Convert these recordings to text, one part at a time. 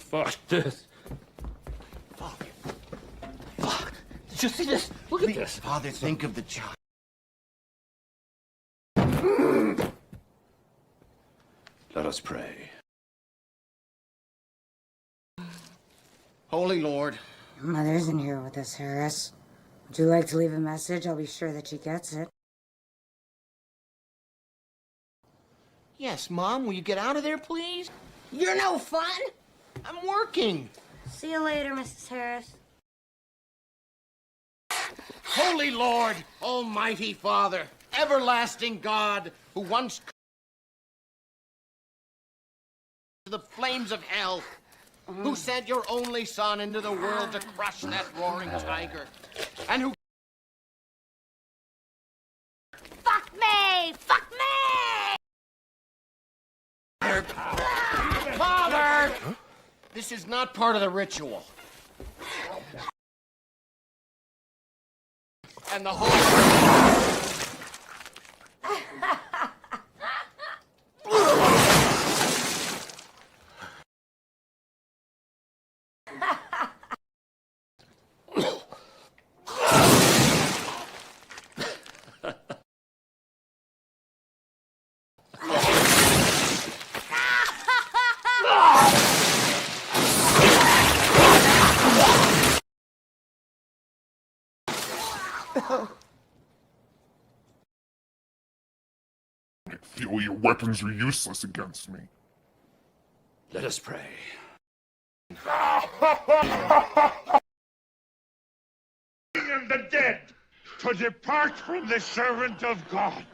Fuck this. Fuck. Fuck. Did you see this? Look at this. Father, think of the child. Let us pray. Holy Lord. Mother's in here with us, Harris. Would you like to leave a message? I'll be sure that she gets it. Yes, Mom, will you get out of there, please? You're no fun! I'm working. See you later, Mrs. Harris. Holy Lord, Almighty Father, everlasting God, who once to the flames of hell, who sent your only son into the world to crush that roaring tiger, and who... Fuck me! Fuck me! Father! This is not part of the ritual. And the whole... I feel your weapons are useless against me. Let us pray. And the dead to depart from the servant of God.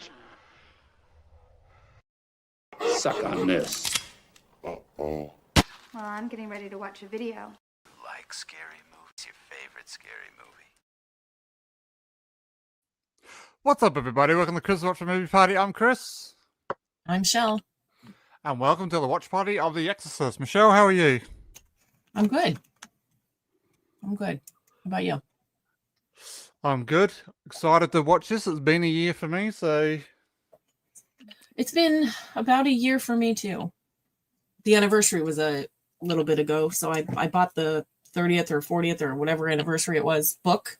Suck on this. Uh-oh. Well, I'm getting ready to watch a video. Like scary movies, your favorite scary movie. What's up, everybody? Welcome to Chris Watch a Movie Party. I'm Chris. I'm Shell. And welcome to the watch party of The Exorcist. Michelle, how are you? I'm good. I'm good. How about you? I'm good. Excited to watch this. It's been a year for me, so... It's been about a year for me, too. The anniversary was a little bit ago, so I bought the 30th or 40th or whatever anniversary it was book,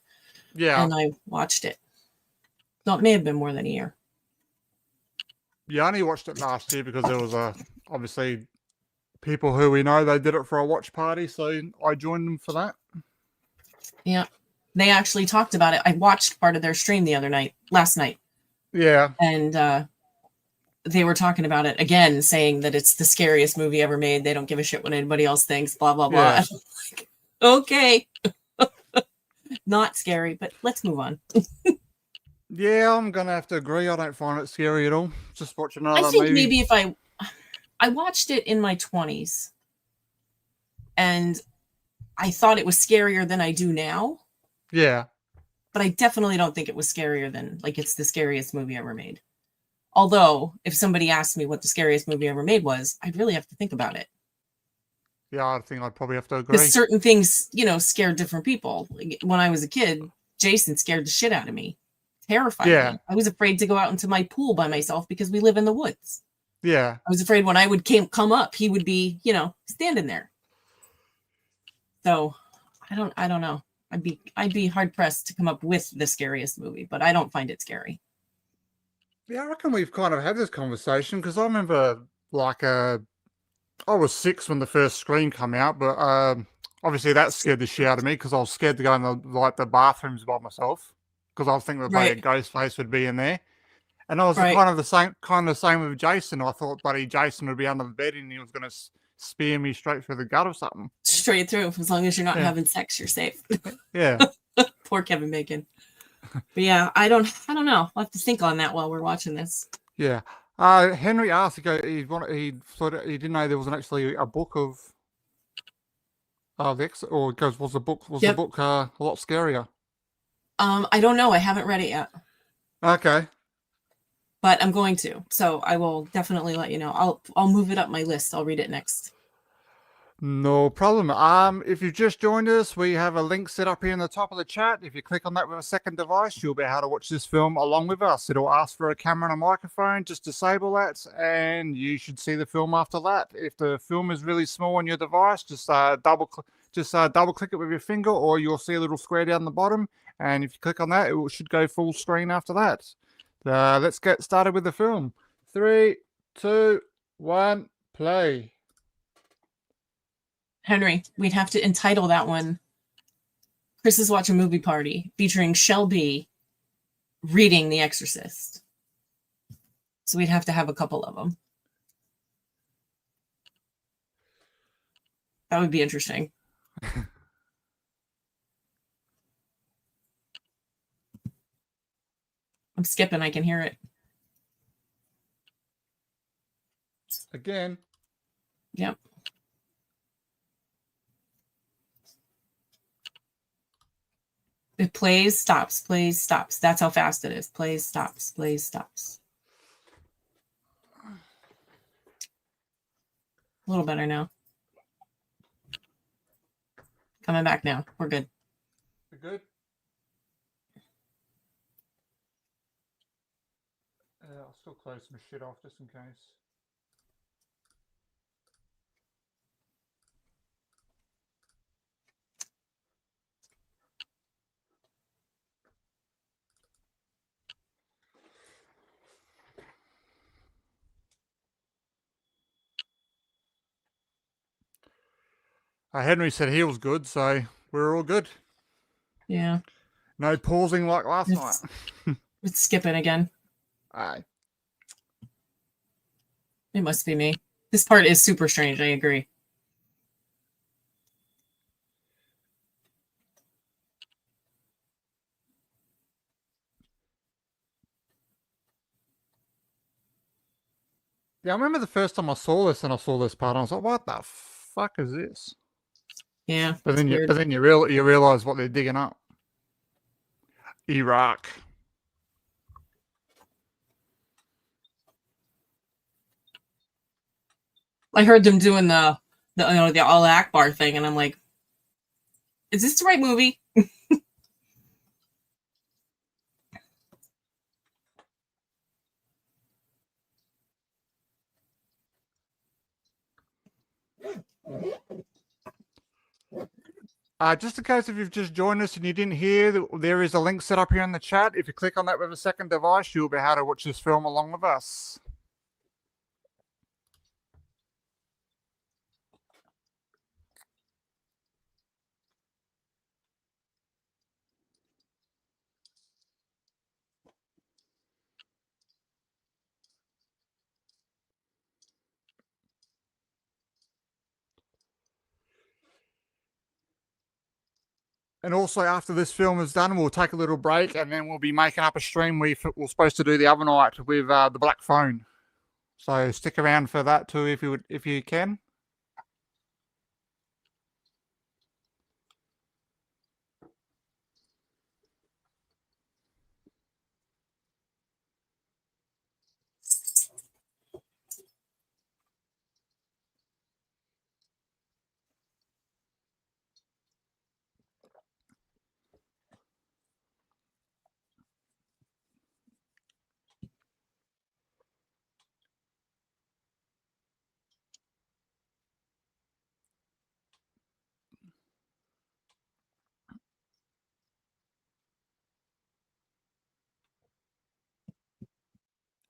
Yeah. and I watched it. So it may have been more than a year. Yeah, I only watched it last year because there was obviously people who we know, they did it for a watch party, so I joined them for that. Yeah. They actually talked about it. I watched part of their stream last night. Yeah. And they were talking about it again, saying that it's the scariest movie ever made. They don't give a shit what anybody else thinks, blah, blah, blah. Yeah. I'm like, okay. Not scary, but let's move on. Yeah, I'm going to have to agree. I don't find it scary at all. Just watch another I think movie. maybe if I watched it in my 20s and I thought it was scarier than I do now. Yeah. But I definitely don't think it was scarier than, like, it's the scariest movie ever made. Although, if somebody asked me what the scariest movie ever made was, I'd really have to think about it. Yeah, I think I'd probably have to agree. Because certain things, scared different people. Like, when I was a kid, Jason scared the shit out of me. Terrified me. I was afraid to go out into my pool by myself because we live in the woods. Yeah. I was afraid when I would come up, he would be, standing there. So I don't know. I'd be hard pressed to come up with the scariest movie, but I don't find it scary. Yeah, I reckon we've kind of had this conversation because I remember, like, I was 6 when the first Scream came out, but obviously that scared the shit out of me because I was scared to go in the bathrooms by myself because I was thinking that a ghost face would be in there. And I was kind of the same with Jason. I thought buddy Jason would be under the bed and he was going to spear me straight through the gut or something. Straight through. As long as you're not having sex, you're safe. Yeah. Poor Kevin Bacon. But yeah, I don't know. I'll have to think on that while we're watching this. Yeah. Henry asked, he didn't know there was actually a book of was the book a lot scarier? I don't know. I haven't read it yet. Okay. But I'm going to. So I will definitely let you know. I'll move it up my list. I'll read it next. No problem. If you've just joined us, we have a link set up here in the top of the chat. If you click on that with a second device, you'll be able to watch this film along with us. It'll ask for a camera and a microphone. Just disable that, and you should see the film after that. If the film is really small on your device, just double click it with your finger, or you'll see a little square down the bottom. And if you click on that, it should go full screen after that. Let's get started with the film. 3, 2, 1, play. Henry, we'd have to entitle that one Chris's Watch a Movie Party, featuring Shelby reading The Exorcist. So we'd have to have a couple of them. That would be interesting. I'm skipping, I can hear it. Again. Yep. It plays, stops, plays, stops. That's how fast it is. Plays, stops, plays, stops. A little better now. Coming back now. We're good. We're good? I'll still close some shit off just in case. Henry said he was good, so we're all good. Yeah. No pausing like last night. It's skipping again. Aye. It must be me. This part is super strange, I agree. Yeah, I remember the first time I saw this and I saw this part, and I was like, what the fuck is this? Yeah. But then you realize what they're digging up. Iraq. I heard them doing the Al Akbar thing, and I'm like, is this the right movie? Just in case if you've just joined us and you didn't hear, there is a link set up here in the chat. If you click on that with a second device, you'll be able to watch this film along with us. And also, after this film is done, we'll take a little break, and then we'll be making up a stream we're supposed to do the other night with the Black Phone. So stick around for that too, if you can.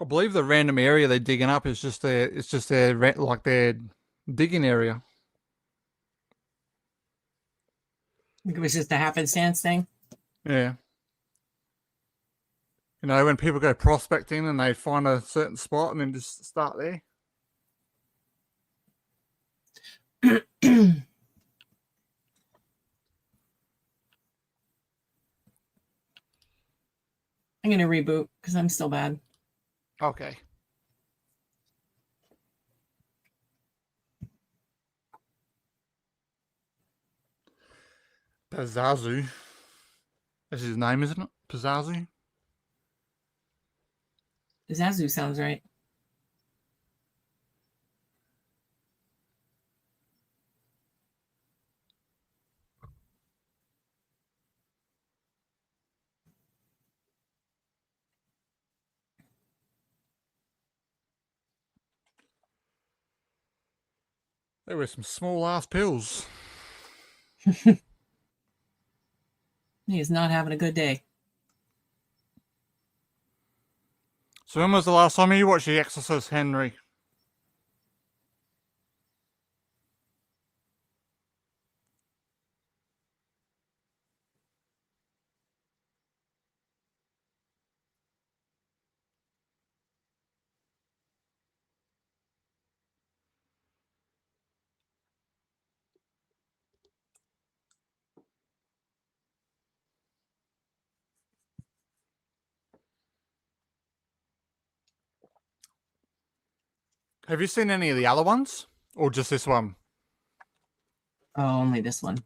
I believe the random area they're digging up is just their digging area. I think it was just a happenstance thing. Yeah. You know, when people go prospecting and they find a certain spot and then just start there. I'm going to reboot because I'm still bad. Okay. Pazazu. That's his name, isn't it? Pazazu? Zazu sounds right. There were some small ass pills. He is not having a good day. So when was the last time you watched The Exorcist, Henry? Have you seen any of the other ones? Or just this one? Oh, only this one.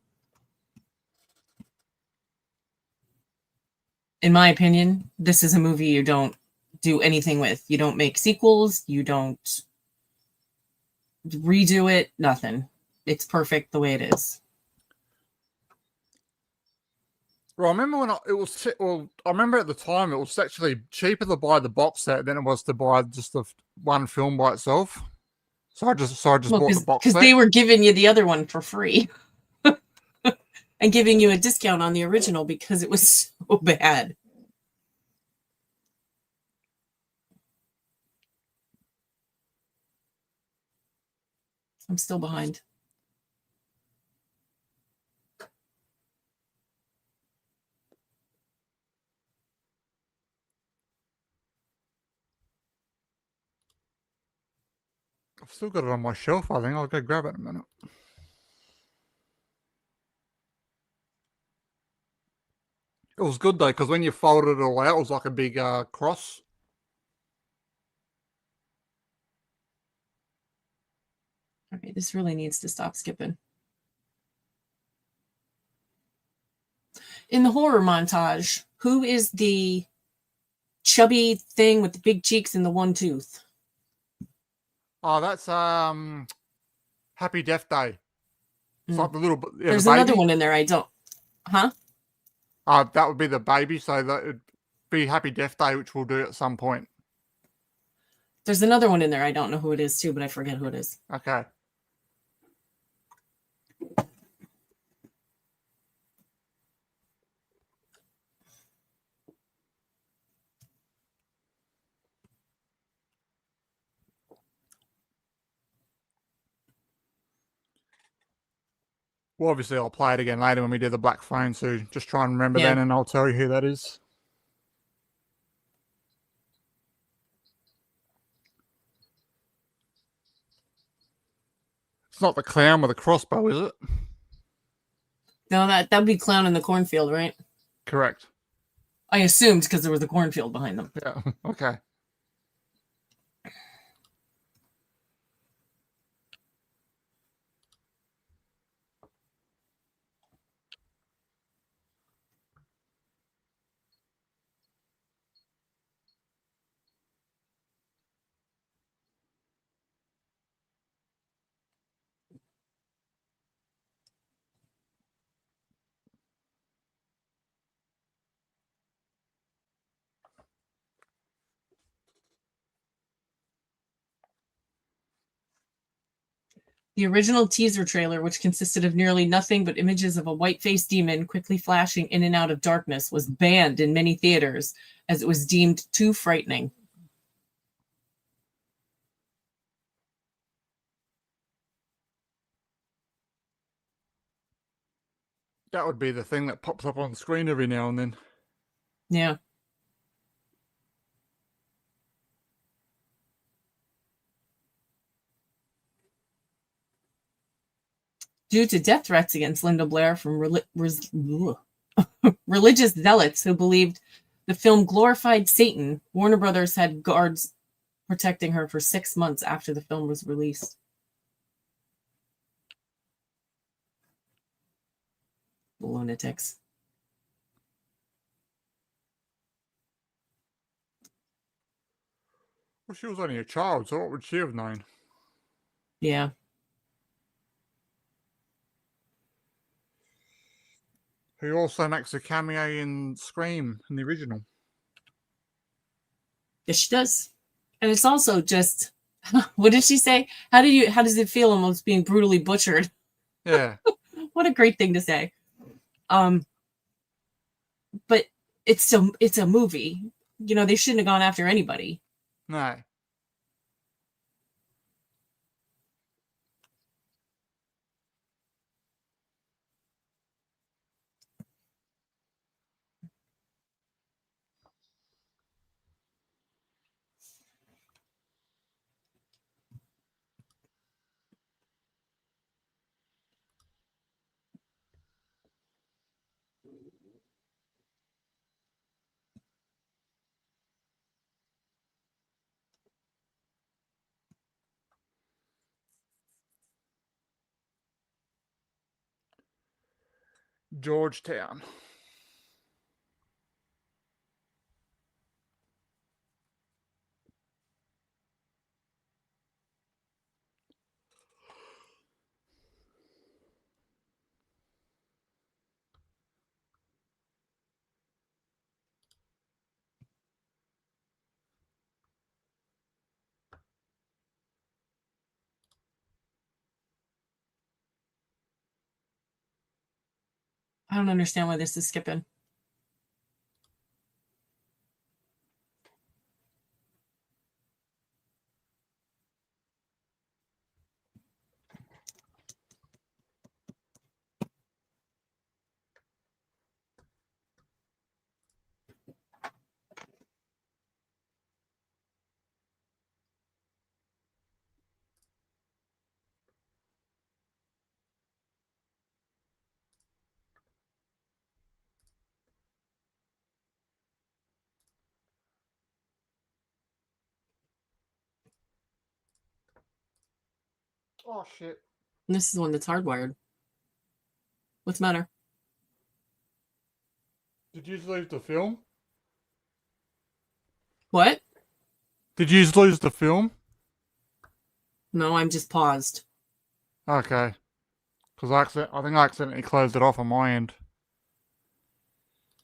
In my opinion, this is a movie you don't do anything with. You don't make sequels. You don't redo it. Nothing. It's perfect the way it is. Well, I remember when I remember at the time it was actually cheaper to buy the box set than it was to buy just the one film by itself. So I just bought the box set. Because they were giving you the other one for free. And giving you a discount on the original because it was so bad. I'm still behind. I've still got it on my shelf, I think. I'll go grab it in a minute. It was good though, because when you folded it all out, it was like a big cross. Okay, this really needs to stop skipping. In the horror montage, who is the chubby thing with the big cheeks and the one tooth? Oh, that's Happy Death Day. It's like the little. Yeah, There's the another baby. one in there. I don't. Huh? That would be the baby, so that would be Happy Death Day, which we'll do at some point. There's another one in there. I don't know who it is too, but I forget who it is. Okay. Well, obviously, I'll play it again later when we do the Black Phone, so just try and remember then, and I'll tell you who that is. It's not the clown with a crossbow, is it? No, that'd be Clown in the Cornfield, right? Correct. I assumed because there was a cornfield behind them. Yeah, okay. The original teaser trailer, which consisted of nearly nothing but images of a white-faced demon quickly flashing in and out of darkness, was banned in many theaters as it was deemed too frightening. That would be the thing that pops up on the screen every now and then. Yeah. Due to death threats against Linda Blair from religious zealots who believed the film glorified Satan, Warner Brothers had guards protecting her for 6 months after the film was released. Lunatics. Well, she was only a child, so what would she have known? Yeah. Who also makes a cameo in Scream in the original. Yes, she does. And it's also just What did she say? How does it feel almost being brutally butchered? Yeah. What a great thing to say. But it's a movie. You know, they shouldn't have gone after anybody. No. Georgetown. I don't understand why this is skipping. Oh shit. And this is the one that's hardwired. What's the matter? Did you lose the film? What? Did you lose the film? No, I'm just paused. Okay. Because I think I accidentally closed it off on my end.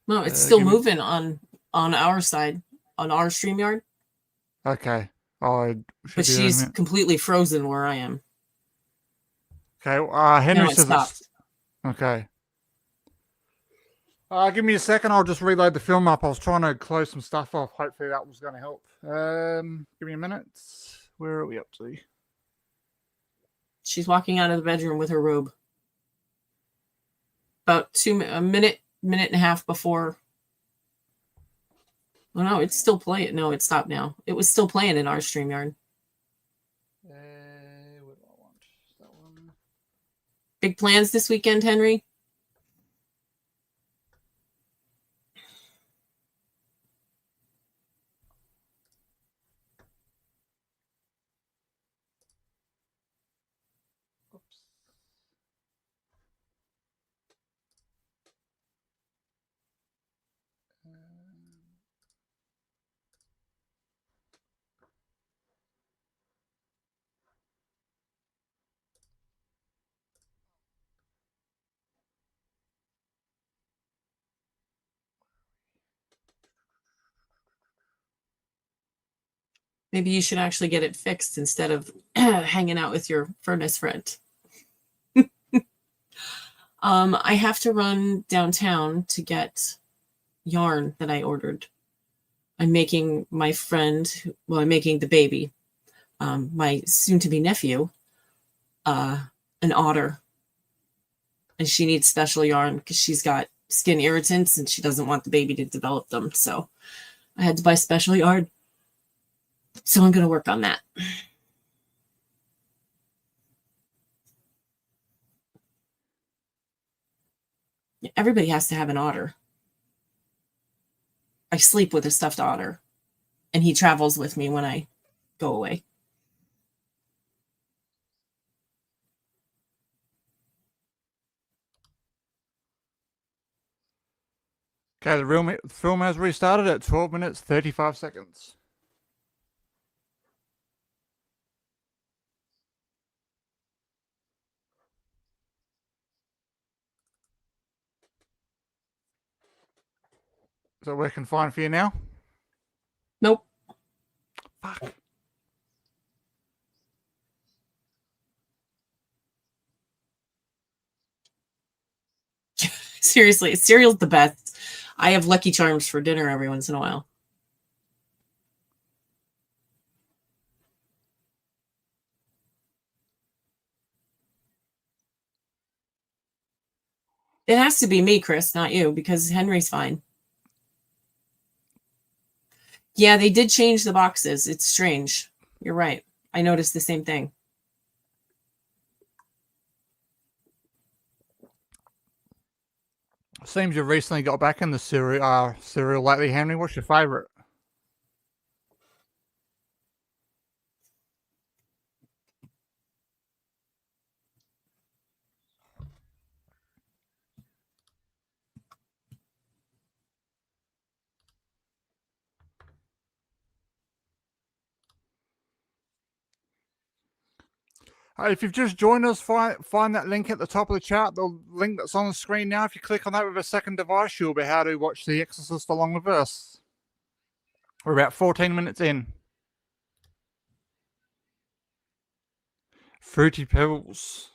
No, it's still give me- moving on our side, on our StreamYard. Okay. I should But be she's doing it. completely frozen where I am. Okay. Henry Now it says stopped. it's okay. Give me a second. I'll just reload the film up. I was trying to close some stuff off. Hopefully that was going to help. Give me a minute. Where are we up to? She's walking out of the bedroom with her robe. About a minute and a half before. Oh no, it's still playing. No, it stopped now. It was still playing in our StreamYard. What do I want? That one. Big plans this weekend, Henry? Oops. Maybe you should actually get it fixed instead of hanging out with your furnace friend. I have to run downtown to get yarn that I ordered. I'm making my friend, well, I'm making the baby, my soon-to-be nephew, an otter. And she needs special yarn because she's got skin irritants and she doesn't want the baby to develop them. So I had to buy special yarn. So I'm going to work on that. Everybody has to have an otter. I sleep with a stuffed otter, and he travels with me when I go away. Okay, the film has restarted at 12 minutes 35 seconds. Is that working fine for you now? Nope. Fuck. Seriously, cereal's the best. I have Lucky Charms for dinner every once in a while. It has to be me, Chris, not you, because Henry's fine. Yeah, they did change the boxes. It's strange. You're right. I noticed the same thing. Seems you recently got back in the cereal lately, Henry. What's your favourite? If you've just joined us, find that link at the top of the chart, the link that's on the screen now. If you click on that with a second device, you'll be able to watch The Exorcist along with us. We're about 14 minutes in. Fruity Pebbles.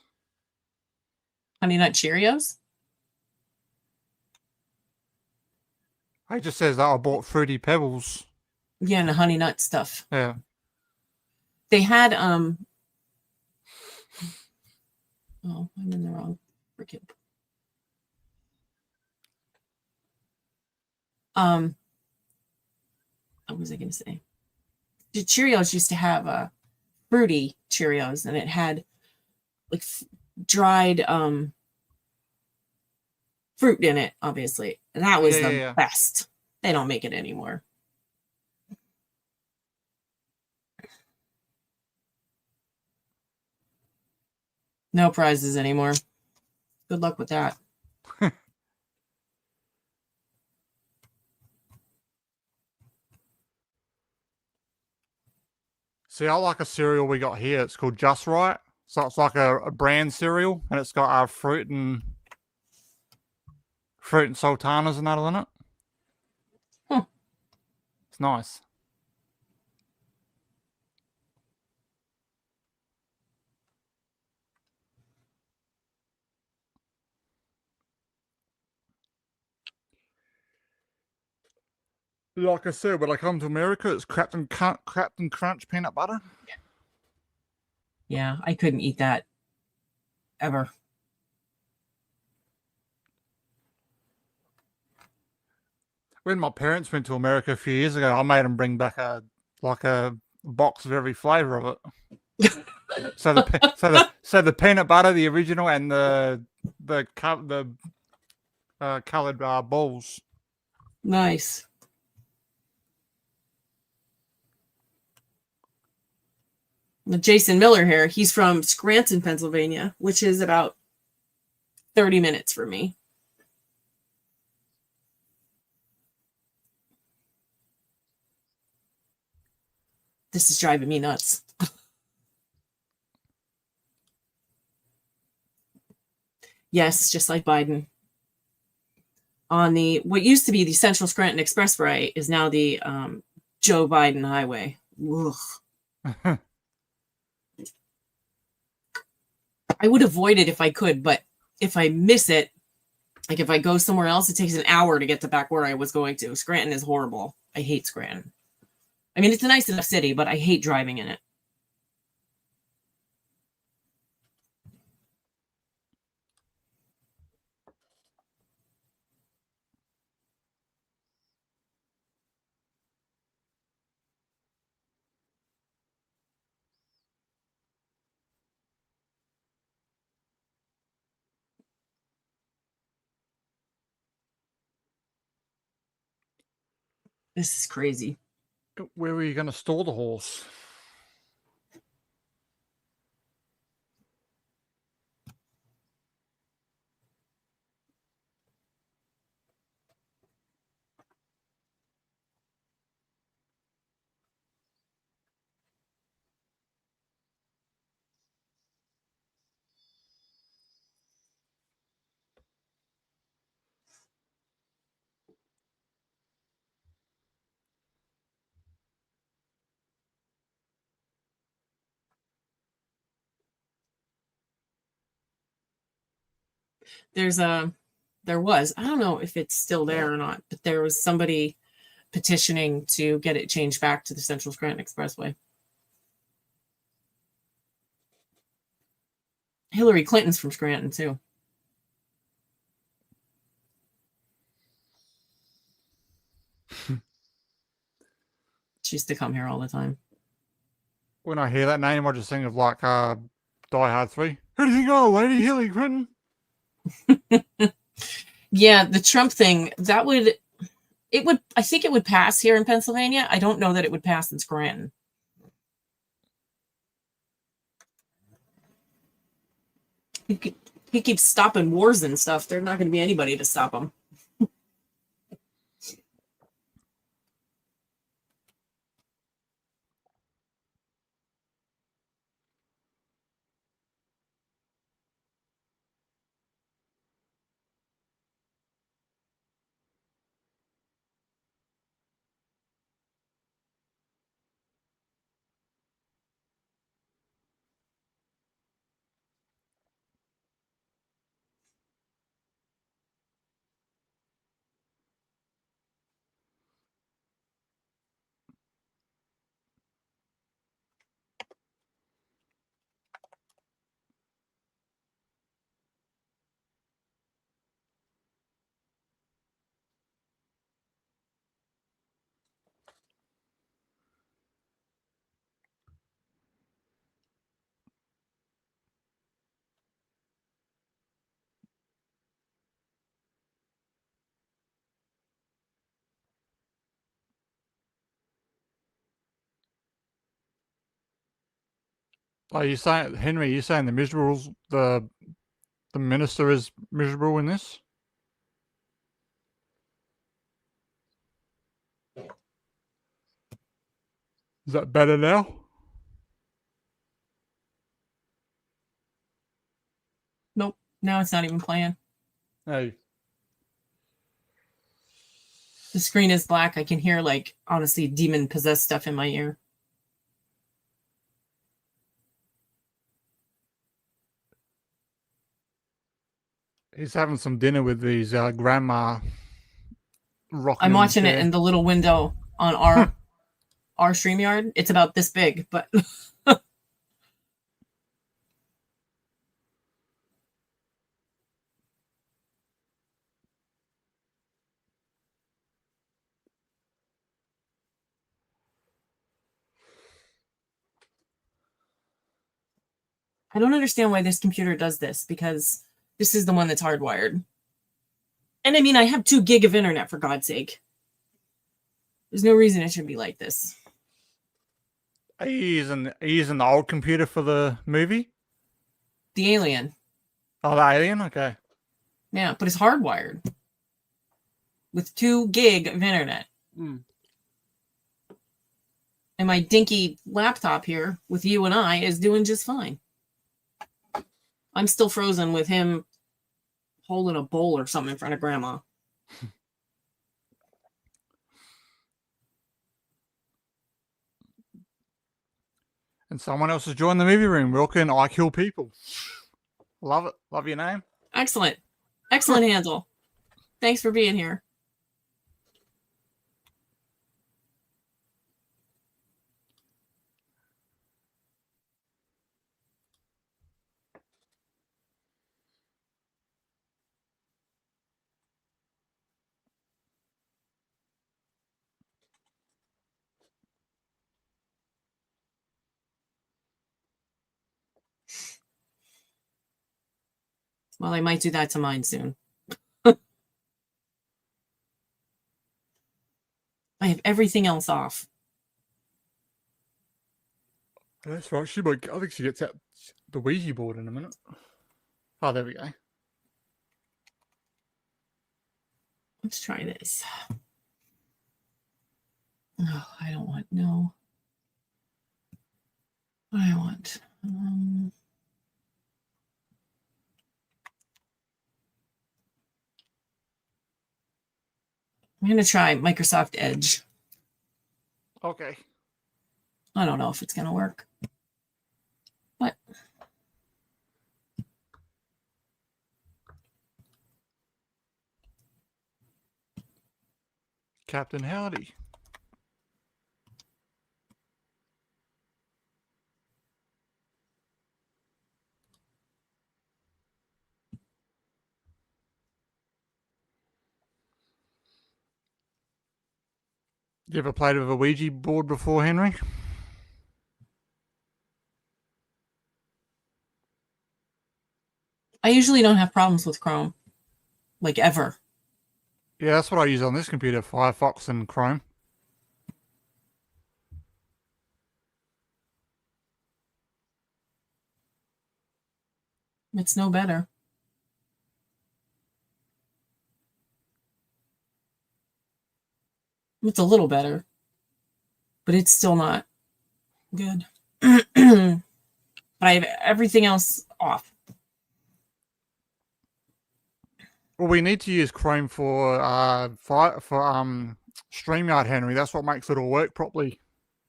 Honey Nut Cheerios? It just says that I bought Fruity Pebbles. Yeah, and the Honey Nut stuff. Yeah. They had, oh, I'm in the wrong freaking. What was I going to say? The Cheerios used to have fruity Cheerios, and it had like dried fruit in it, obviously. And that was the best. They don't make it anymore. No prizes anymore. Good luck with that. See, I like a cereal we got here. It's called Just Right. So it's like a brand cereal, and it's got fruit and sultanas and that in it. It's nice. Like I said, when I come to America, it's Captain Crunch peanut butter. Yeah, I couldn't eat that ever. When my parents went to America a few years ago, I made them bring back a box of every flavor of it. so the peanut butter, the original, and the colored balls. Nice. Jason Miller here. He's from Scranton, Pennsylvania, which is about 30 minutes for me. This is driving me nuts. Yes, just like Biden. On the what used to be the Central Scranton Expressway is now the Joe Biden Highway. Ugh. I would avoid it if I could, but if I miss it, like if I go somewhere else, it takes an hour to get to back where I was going to. Scranton is horrible. I hate Scranton. I mean, it's a nice enough city, but I hate driving in it. This is crazy. Where were you going to store the horse? There's a there was. I don't know if it's still there or not, but there was somebody petitioning to get it changed back to the Central Scranton Expressway. Hillary Clinton's from Scranton, too. She used to come here all the time. When I hear that name, I just think of like Die Hard 3. Who do you think, oh, lady Hillary Clinton? Yeah, the Trump thing, I think it would pass here in Pennsylvania. I don't know that it would pass in Scranton. He keeps stopping wars and stuff. There's not going to be anybody to stop him. Are you saying, Henry, you saying the miserables, the minister is miserable in this? Is that better now? Nope. Now it's not even playing. Hey. The screen is black. I can hear, like, honestly, demon-possessed stuff in my ear. He's having some dinner with his grandma. I'm watching it in the little window on our StreamYard. It's about this big, but I don't understand why this computer does this, because this is the one that's hardwired. And I mean, I have 2 gig of internet, for God's sake. There's no reason it should be like this. Are you using the old computer for the movie? The Alien. Oh, the Alien? Okay. Yeah, but it's hardwired. With 2 gig of internet. Mm. And my dinky laptop here with you and I is doing just fine. I'm still frozen with him holding a bowl or something in front of Grandma. And someone else has joined the movie room. Wilkin, I kill people. Love it. Love your name. Excellent. Excellent handle. Thanks for being here. Well, I might do that to mine soon. I have everything else off. That's right. I think she gets out the Ouija board in a minute. Oh, there we go. Let's try this. Oh, I don't want, no. What do I want? I'm going to try Microsoft Edge. Okay. I don't know if it's going to work. But Captain Howdy. You ever played with a Ouija board before, Henry? I usually don't have problems with Chrome, like ever. Yeah, that's what I use on this computer, Firefox and Chrome. It's no better. It's a little better, but it's still not good. But I have everything else off. Well, we need to use Chrome for StreamYard, Henry. That's what makes it all work properly.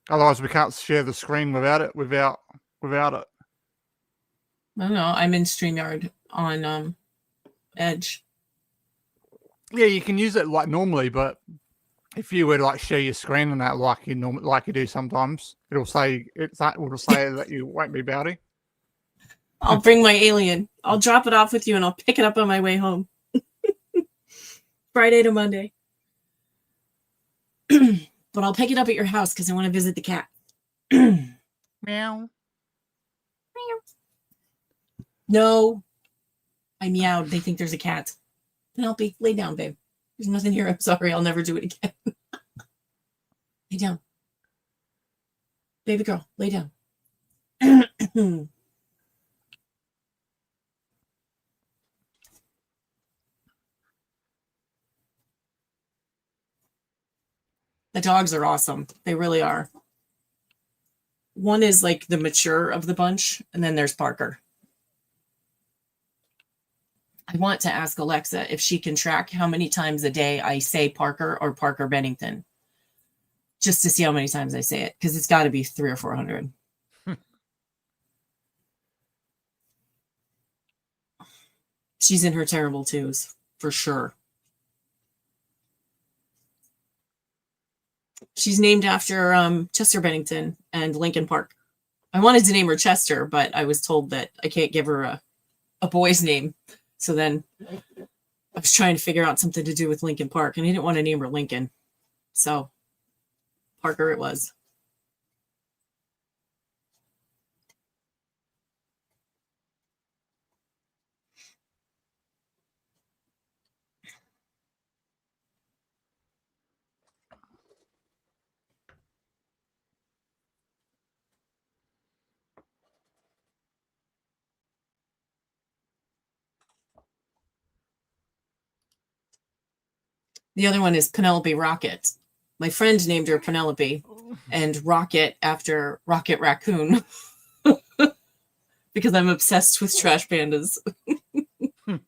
Otherwise, we can't share the screen without it. Without it. I don't know. I'm in StreamYard on Edge. Yeah, you can use it like normally, but if you were to like share your screen and that, like you do sometimes, it'll say that you won't be Bowdy. I'll bring my alien. I'll drop it off with you, and I'll pick it up on my way home. Friday to Monday. But I'll pick it up at your house because I want to visit the cat. Meow. No. I meowed. They think there's a cat. Penelope, lay down, babe. There's nothing here. I'm sorry. I'll never do it again. Lay down. Baby girl, lay down. The dogs are awesome. They really are. One is like the mature of the bunch, and then there's Parker. I want to ask Alexa if she can track how many times a day I say Parker or Parker Bennington, just to see how many times I say it, because it's got to be 300 or 400. She's in her terrible twos, for sure. She's named after Chester Bennington and Lincoln Park. I wanted to name her Chester, but I was told that I can't give her a boy's name. So then I was trying to figure out something to do with Lincoln Park, and I didn't want to name her Lincoln. So Parker it was. The other one is Penelope Rocket. My friend named her Penelope and Rocket after Rocket Raccoon because I'm obsessed with trash pandas. And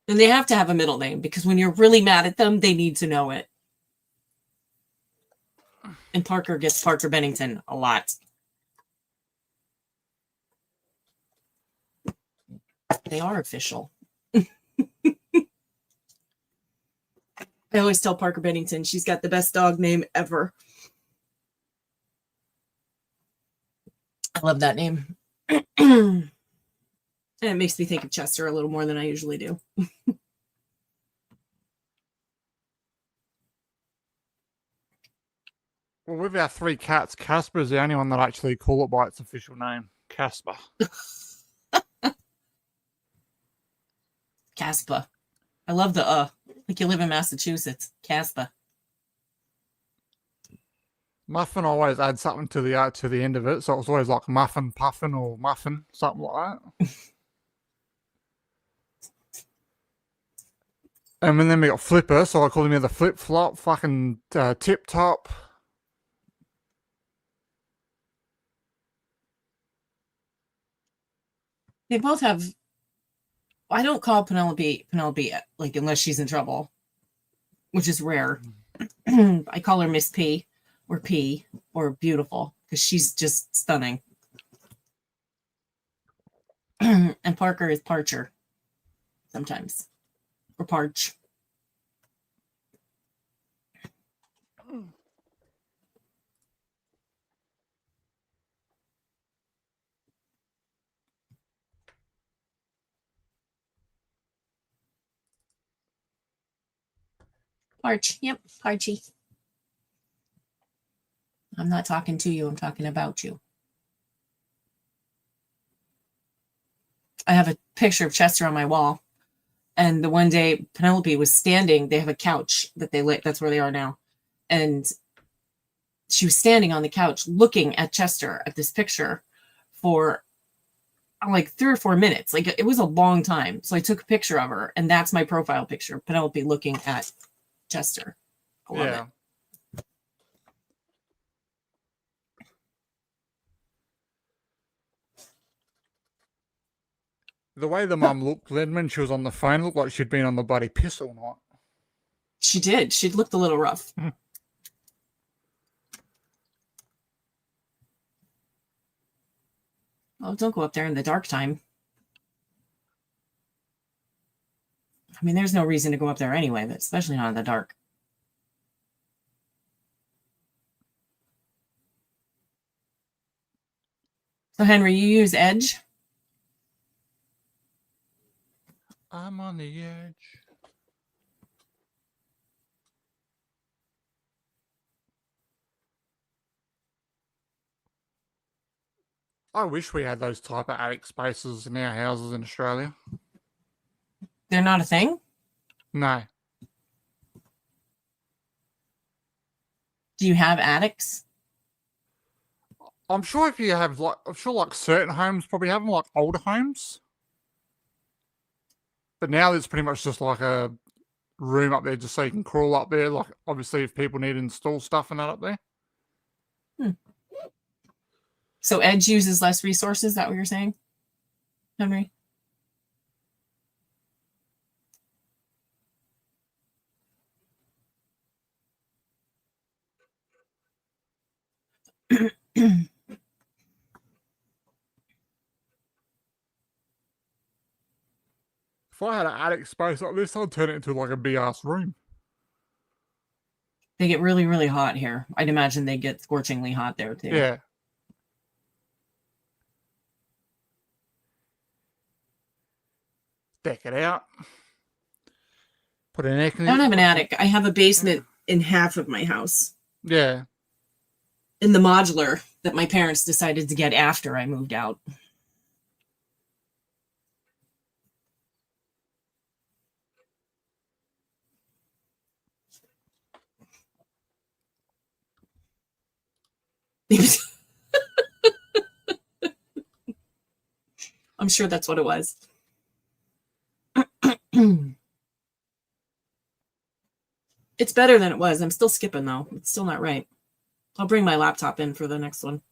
they have to have a middle name because when you're really mad at them, they need to know it. And Parker gets Parker Bennington a lot. They are official. I always tell Parker Bennington she's got the best dog name ever. I love that name. And it makes me think of Chester a little more than I usually do. Well, with our 3 cats, Casper is the only one that actually call it by its official name, Casper. Casper. I love the like you live in Massachusetts. Casper. Muffin always adds something to the end of it, so it was always like Muffin, Puffin, or Muffin, something like that. And then we got Flipper, so I call him either Flip Flop, fucking Tip Top. They both have. I don't call Penelope like unless she's in trouble, which is rare. I call her Miss P or Beautiful because she's just stunning. And Parker is Parcher sometimes, or Parch. Parch. Yep, Parchy. I'm not talking to you. I'm talking about you. I have a picture of Chester on my wall. And the one day Penelope was standing, they have a couch that they lit. That's where they are now. And she was standing on the couch looking at Chester at this picture for like 3 or 4 minutes. Like it was a long time. So I took a picture of her, and that's my profile picture. Penelope looking at Chester. I love it. The way the mum looked then when she was on the phone looked like she'd been on the bloody piss all night. She did. She looked a little rough. Oh, don't go up there in the dark time. I mean, there's no reason to go up there anyway, but especially not in the dark. So, Henry, you use Edge? I'm on the edge. I wish we had those type of attic spaces in our houses in Australia. They're not a thing? No. Do you have attics? I'm sure if you have like certain homes probably have them, like older homes. But now it's pretty much just like a room up there just so you can crawl up there. Like obviously if people need to install stuff and that up there. So Edge uses less resources, is that what you're saying, Henry? If I had an attic space like this, I'd turn it into like a big ass room. They get really, really hot here. I'd imagine they get scorchingly hot there too. Yeah. Deck it out. Put an air conditioner. I don't have an attic. I have a basement in half of my house. Yeah. In the modular that my parents decided to get after I moved out. I'm sure that's what it was. It's better than it was. I'm still skipping though. It's still not right. I'll bring my laptop in for the next one.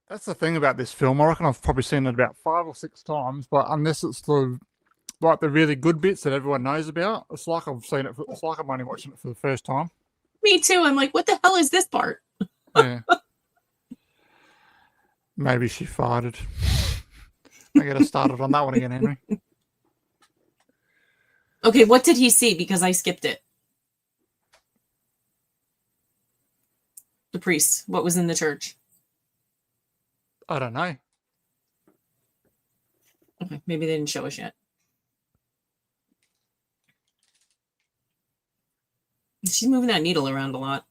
That's the thing about this film. I reckon I've probably seen it about 5 or 6 times, but unless it's the like the really good bits that everyone knows about, it's like I've seen it. It's like I'm only watching it for the first time. Me too. I'm like, what the hell is this part? Yeah. Maybe she farted. I get us started on that one again, Henry. Okay, what did he see? Because I skipped it. The priest. What was in the church? I don't know. Okay, maybe they didn't show us yet. She's moving that needle around a lot.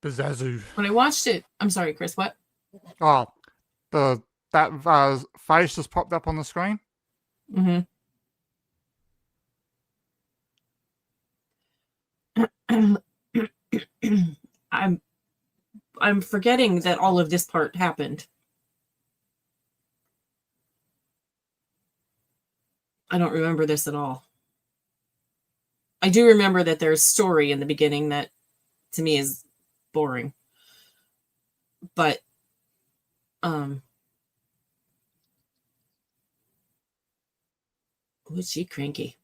Bazazoo. When I watched it, I'm sorry, Chris, what? Oh, that face just popped up on the screen. Mm-hmm. I'm forgetting that all of this part happened. I don't remember this at all. I do remember that there's story in the beginning that to me is boring. But was she cranky?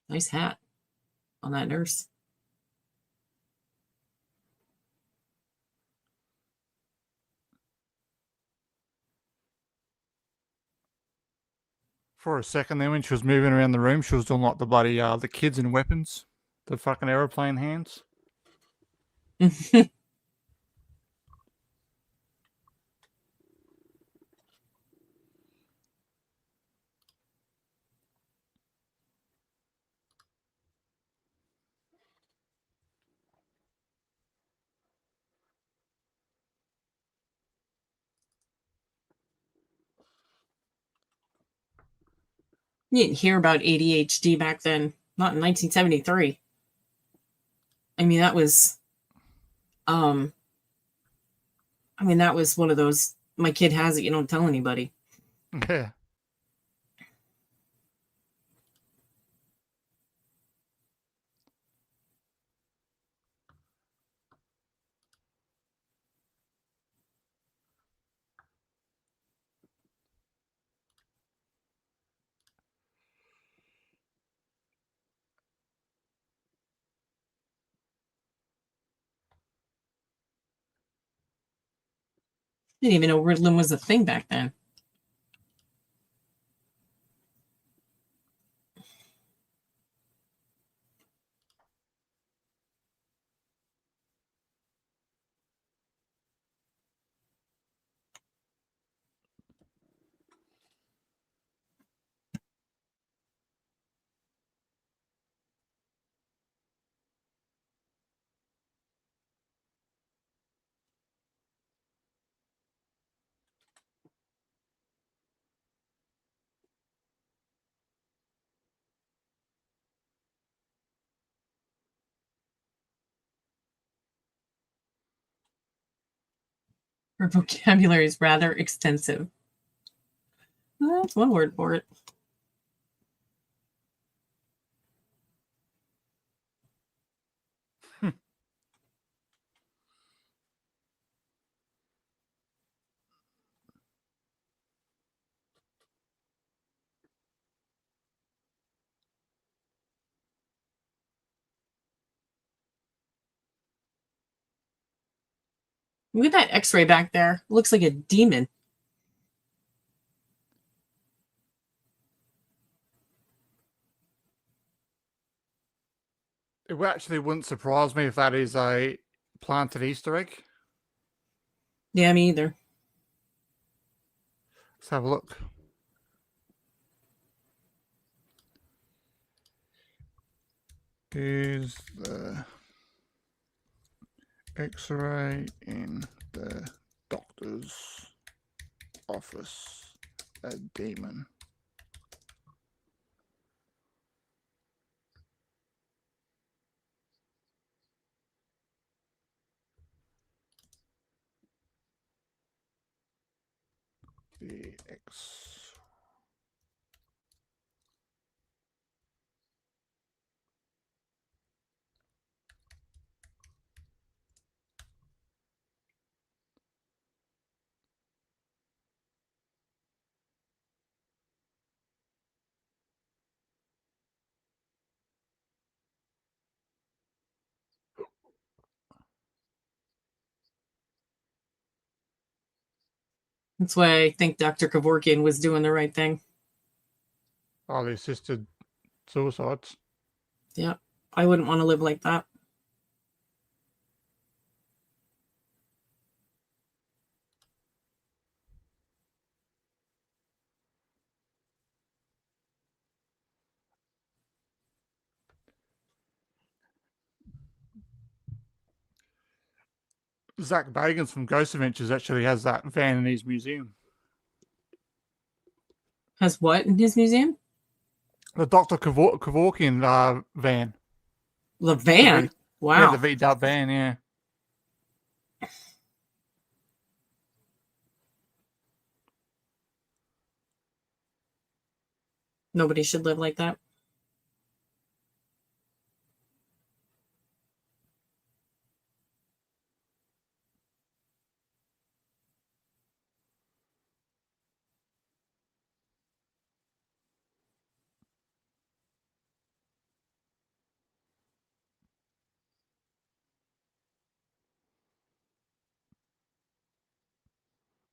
Nice hat on that nurse. For a second then, when she was moving around the room, she was doing like the bloody, the kids and weapons. The fucking aeroplane hands. You didn't hear about ADHD back then. Not in 1973. I mean, that was one of those, my kid has it, you don't tell anybody. Yeah. Didn't even know Ritalin was a thing back then. Her vocabulary is rather extensive. Well, that's one word for it. Look at that x-ray back there. It looks like a demon. It actually wouldn't surprise me if that is a planted Easter egg. Yeah, me either. Let's have a look. Is the X-ray in the doctor's office a demon? The X. That's why I think Dr. Kevorkian was doing the right thing. Oh, the assisted suicides. Yeah, I wouldn't want to live like that. Zach Bagans from Ghost Adventures actually has that van in his museum. Has what in his museum? The Dr. Kevorkian van. The van. Yeah, the Wow. V-dub van, yeah. Nobody should live like that.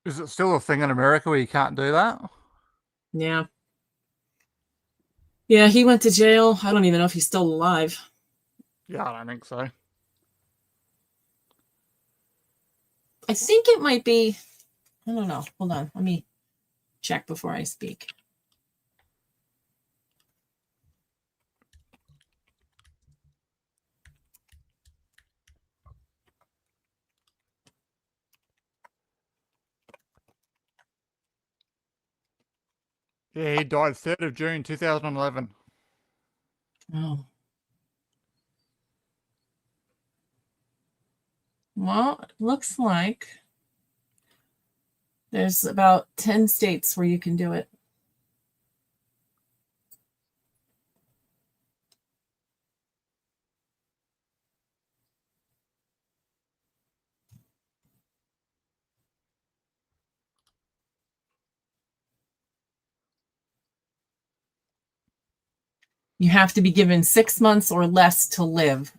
Is it still a thing in America where you can't do that? Yeah. Yeah, he went to jail. I don't even know if he's still alive. Yeah, I don't think so. I think it might be. I don't know. Hold on. Let me check before I speak. Yeah, he died 3rd of June 2011. Oh. Well, it looks like there's about 10 states where you can do it. You have to be given 6 months or less to live.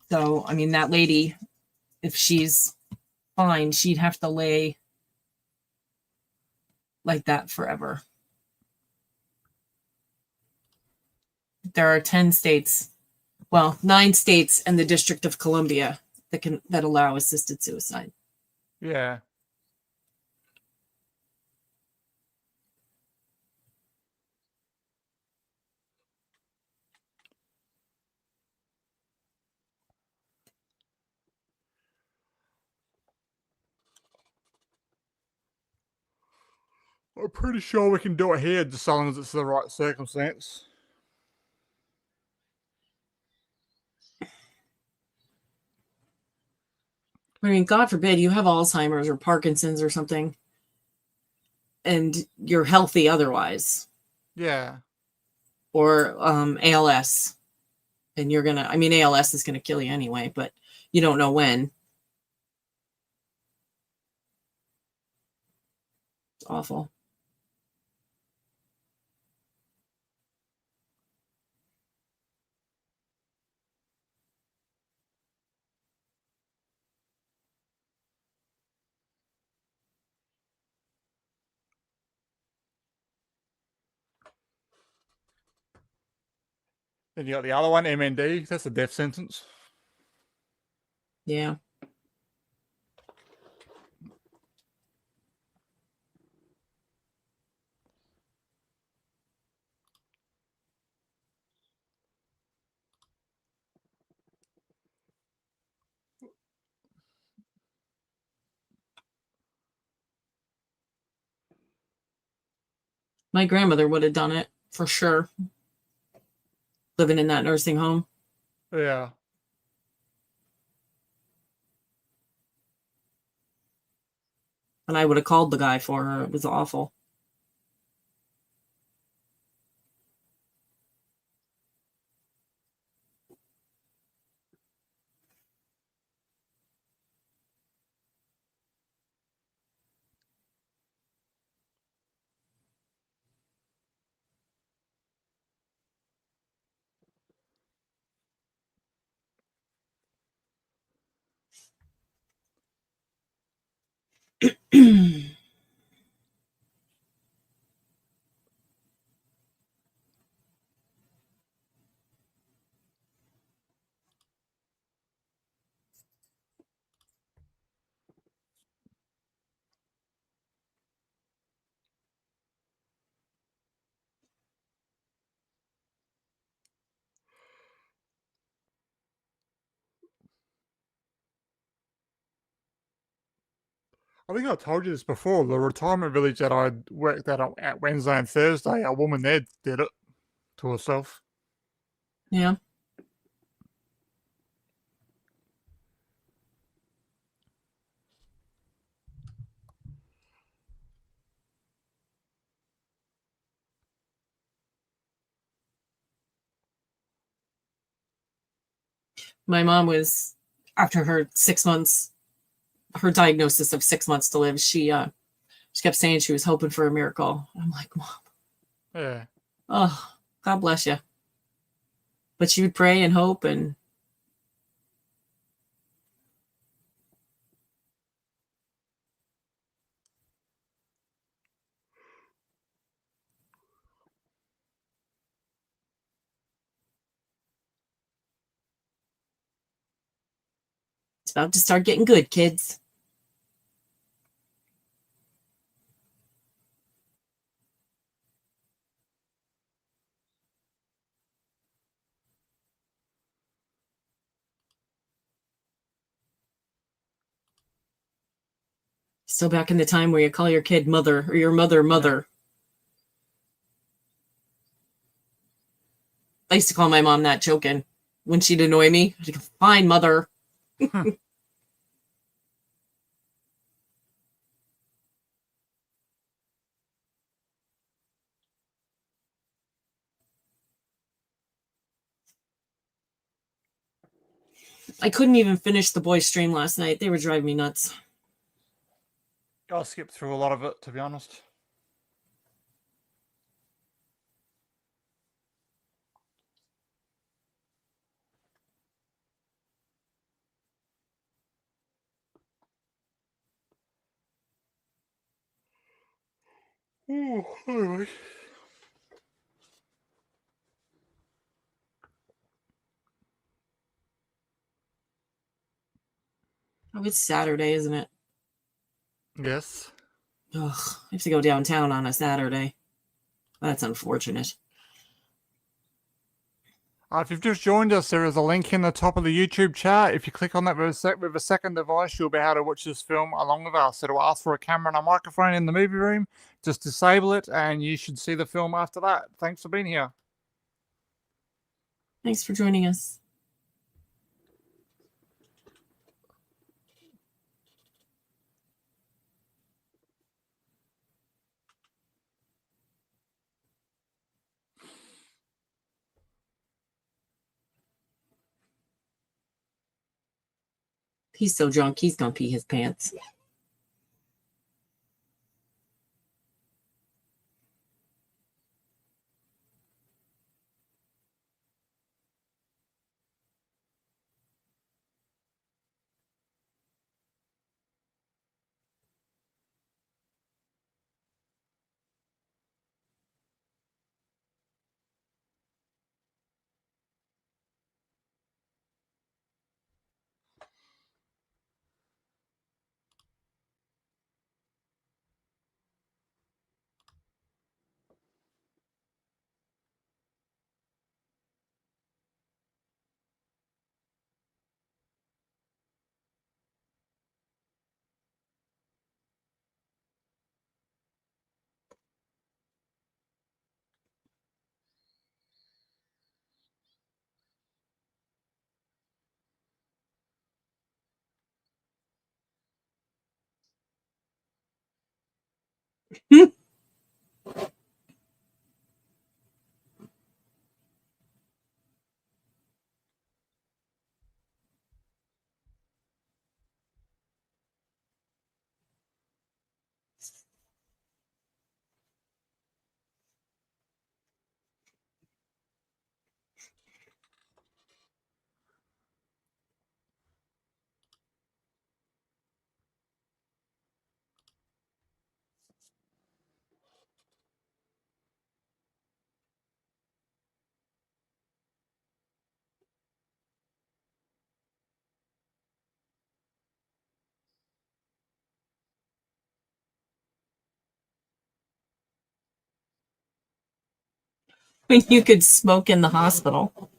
So, I mean, that lady, if she's fine, she'd have to lay like that forever. There are 10 states, well, 9 states and the District of Columbia that allow assisted suicide. Yeah. I'm pretty sure we can do it here, just so long as it's the right circumstance. I mean, God forbid you have Alzheimer's or Parkinson's or something, and you're healthy otherwise, Yeah. or ALS, and you're gonna. I mean, ALS is gonna kill you anyway, but you don't know when. It's awful. Then you got the other one, MND. That's a death sentence. Yeah. My grandmother would have done it for sure, living in that nursing home. Yeah. And I would have called the guy for her. It was awful. I think I told you this before. The retirement village that I worked at Wednesday and Thursday, a woman there did it to herself. Yeah. My mom was, after her 6 months, her diagnosis of 6 months to live, she kept saying she was hoping for a miracle. I'm like, Mom, Yeah. oh, God bless you. But she would pray and hope, and it's about to start getting good, kids. Still back in the time where you call your kid mother or your mother, mother. I used to call my mom that, joking. When she'd annoy me, I'd go, fine, mother. I couldn't even finish the boys' stream last night. They were driving me nuts. I skipped through a lot of it, to be honest. Oh, anyway. Oh, it's Saturday, isn't it? Yes. Ugh, I have to go downtown on a Saturday. That's unfortunate. If you've just joined us, there is a link in the top of the YouTube chat. If you click on that with a second device, you'll be able to watch this film along with us. It'll ask for a camera and a microphone in the movie room. Just disable it, and you should see the film after that. Thanks for being here. Thanks for joining us. He's so drunk, he's gonna pee his pants. When you could smoke in the hospital.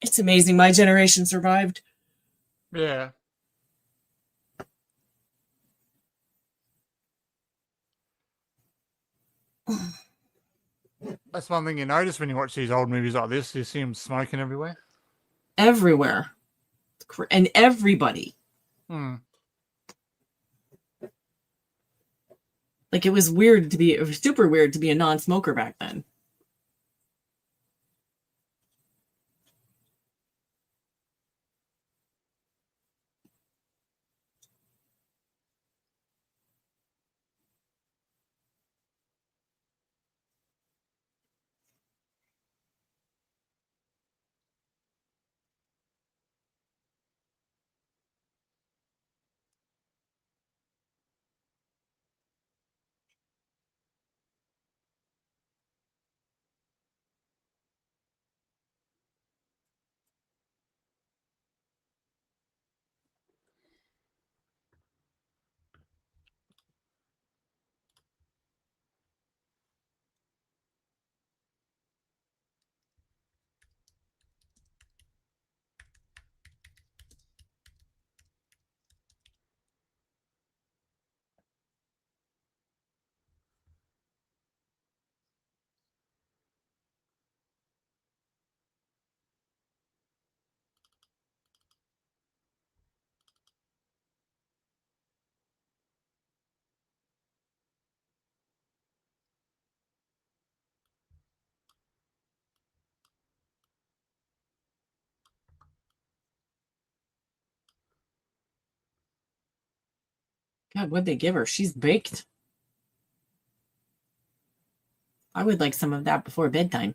It's amazing my generation survived. Yeah. That's one thing you notice when you watch these old movies like this. You see them smoking everywhere. Everywhere. And everybody. Hmm. Like, it was super weird to be a non-smoker back then. God, what'd they give her? She's baked. I would like some of that before bedtime.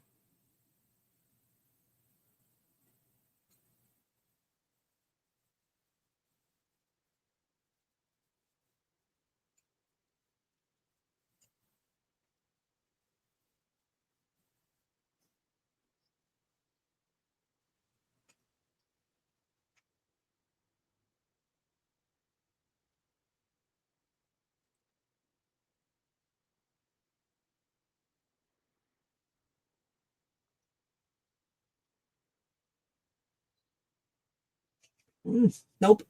Nope.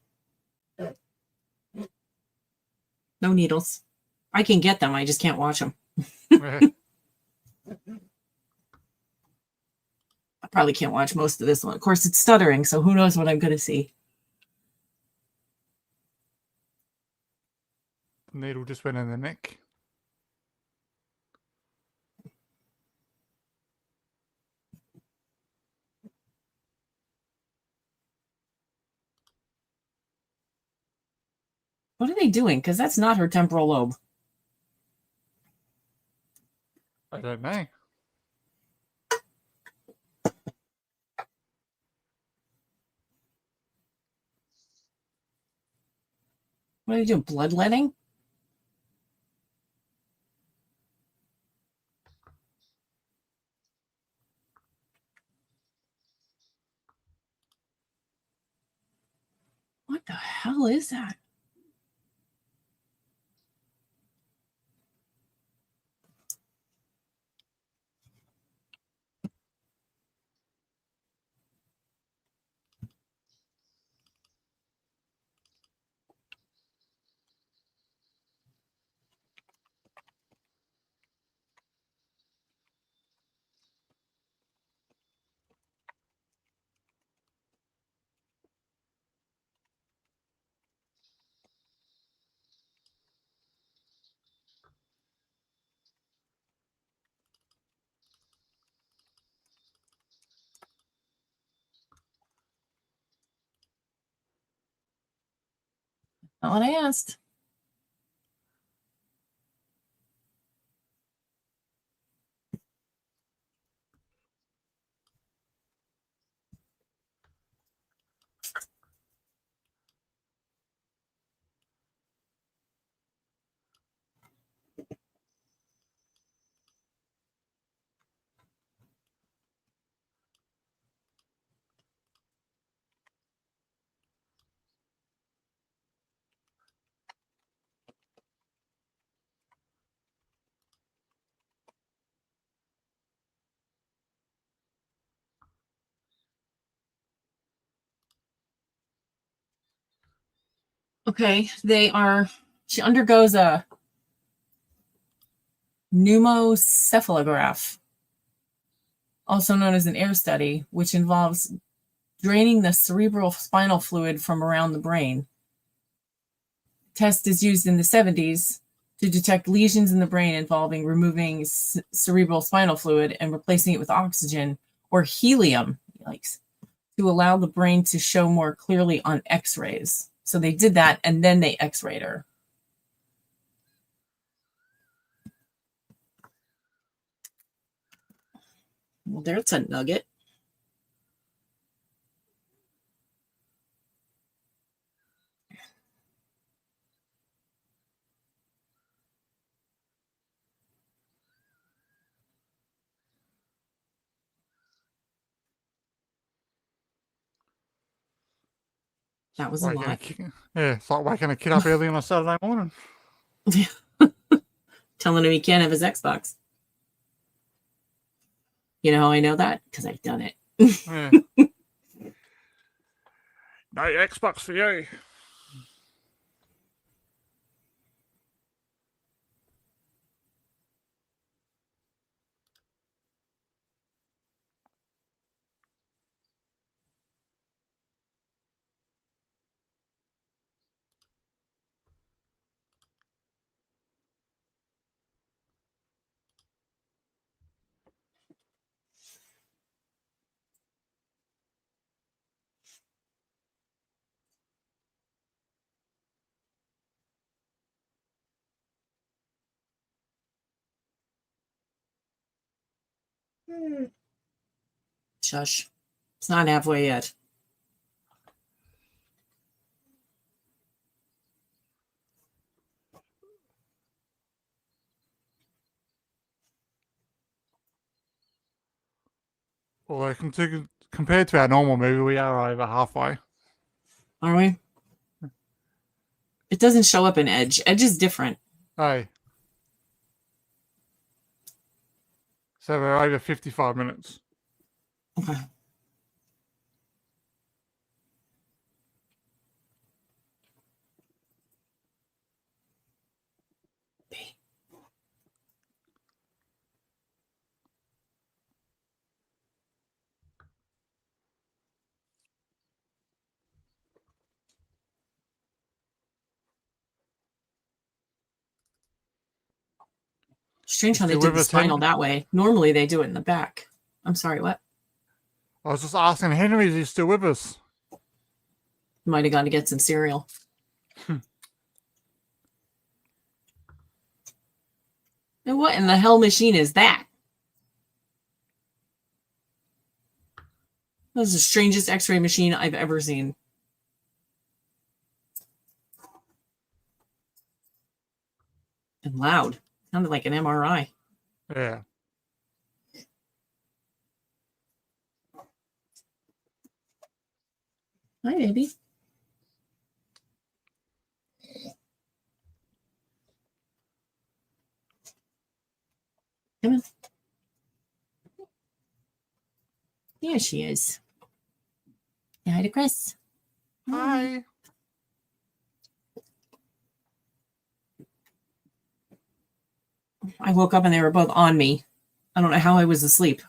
No needles. I can get them. I just can't watch them. I probably can't watch most of this one. Of course, it's stuttering, so who knows what I'm going to see. Needle just went in the neck. What are they doing? Because that's not her temporal lobe. I don't know. What are they doing? Bloodletting? What the hell is that? Not what I asked. Okay, she undergoes a pneumocephalograph, also known as an air study, which involves draining the cerebral spinal fluid from around the brain. Test is used in the 70s to detect lesions in the brain involving removing cerebral spinal fluid and replacing it with oxygen or helium, to allow the brain to show more clearly on x-rays. So they did that, and then they x-rayed her. Well, there's a nugget. That was a lot. It's like waking a kid up early on a Saturday morning. Telling him he can't have his Xbox. You know how I know that? Because I've done it. Yeah. No Xbox for you. Shush. It's not halfway yet. Well, compared to our normal movie, we are over halfway. Are we? It doesn't show up in Edge. Edge is different. Hey. So we're over 55 minutes. Okay. Strange how they did the spinal that way. Normally they do it in the back. I'm sorry, what? I was just asking Henry, is he still with us? Might have gone to get some cereal. And what in the hell machine is that? That was the strangest x-ray machine I've ever seen. And loud. Sounded like an MRI. Yeah. Hi, baby. Come on. There she is. Say hi to Chris. Hi. I woke up and they were both on me. I don't know how I was asleep.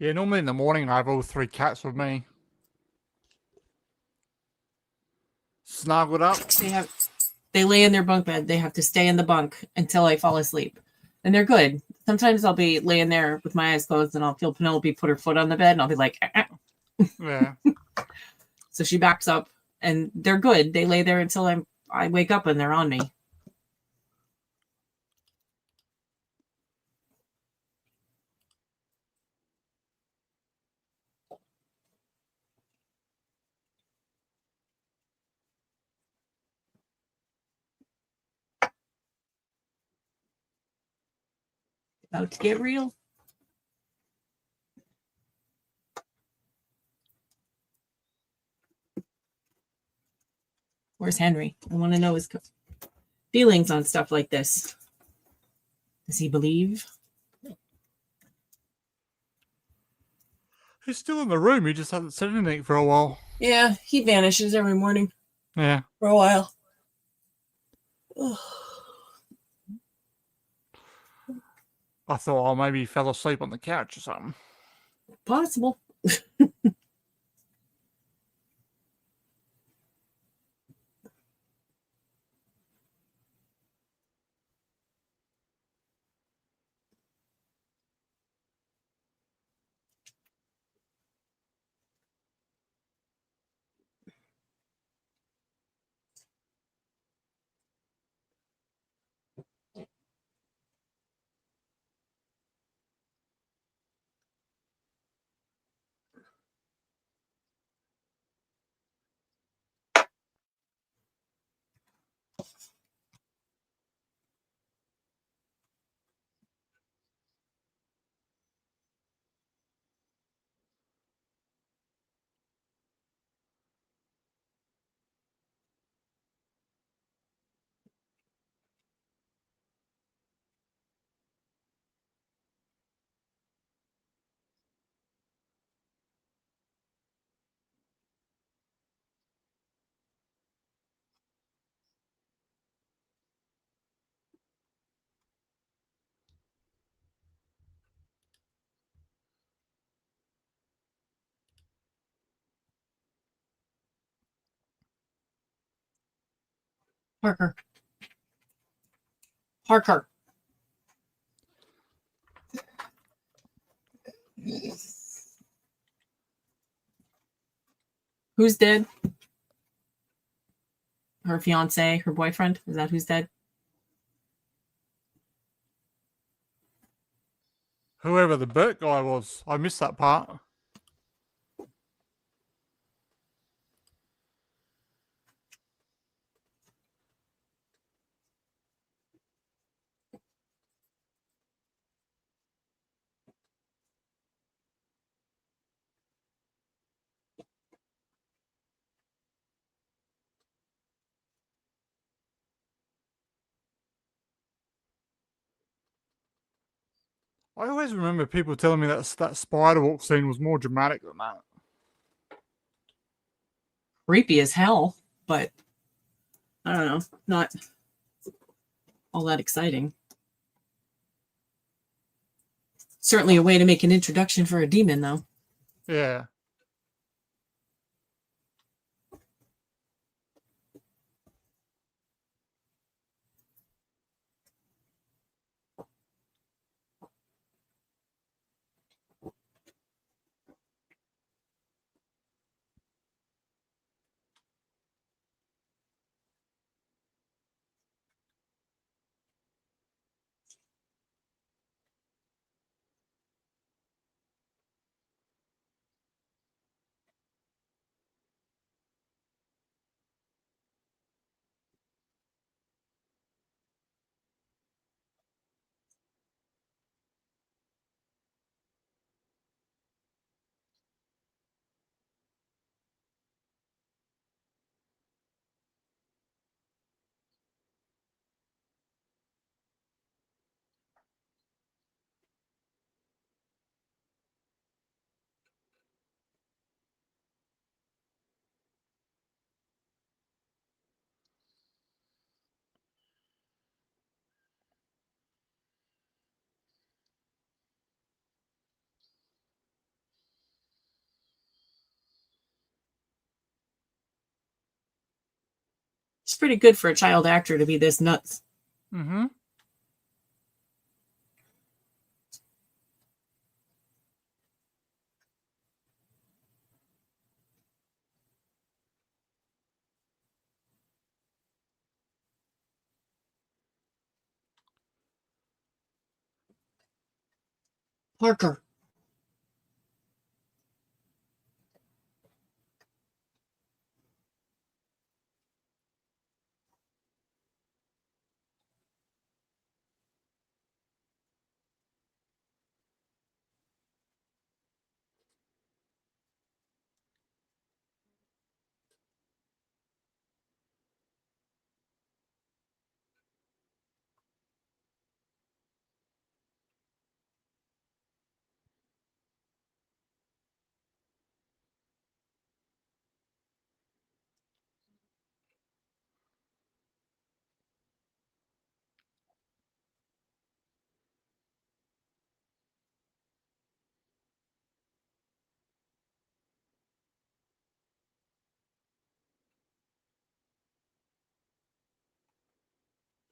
Yeah, normally in the morning I have all 3 cats with me. Snuggled up. They lay in their bunk bed. They have to stay in the bunk until I fall asleep. And they're good. Sometimes I'll be laying there with my eyes closed and I'll feel Penelope put her foot on the bed and I'll be like, Yeah. So she backs up and they're good. They lay there until I wake up and they're on me. About to get real. Where's Henry? I want to know his feelings on stuff like this. Does he believe? He's still in the room. He just hasn't said anything for a while. Yeah, he vanishes every morning Yeah. for a while. I thought, maybe he fell asleep on the couch or something. Possible. Parker. Parker. Who's dead? Her fiance, her boyfriend? Is that who's dead? Whoever the Burt guy was. I missed that part. I always remember people telling me that spider walk scene was more dramatic than that. Creepy as hell, but I don't know. Not all that exciting. Certainly a way to make an introduction for a demon, though. Yeah. It's pretty good for a child actor to be this nuts. Mm-hmm. Parker.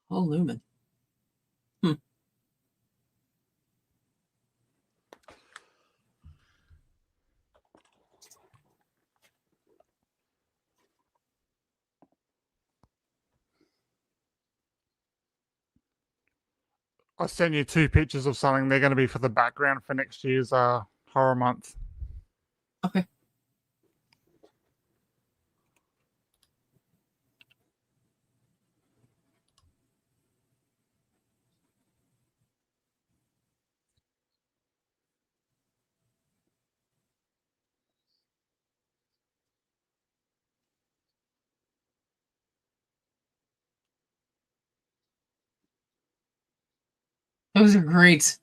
Oh, Lumen. Hmm. I sent you 2 pictures of something. They're going to be for the background for next year's horror month. Okay. Those are great.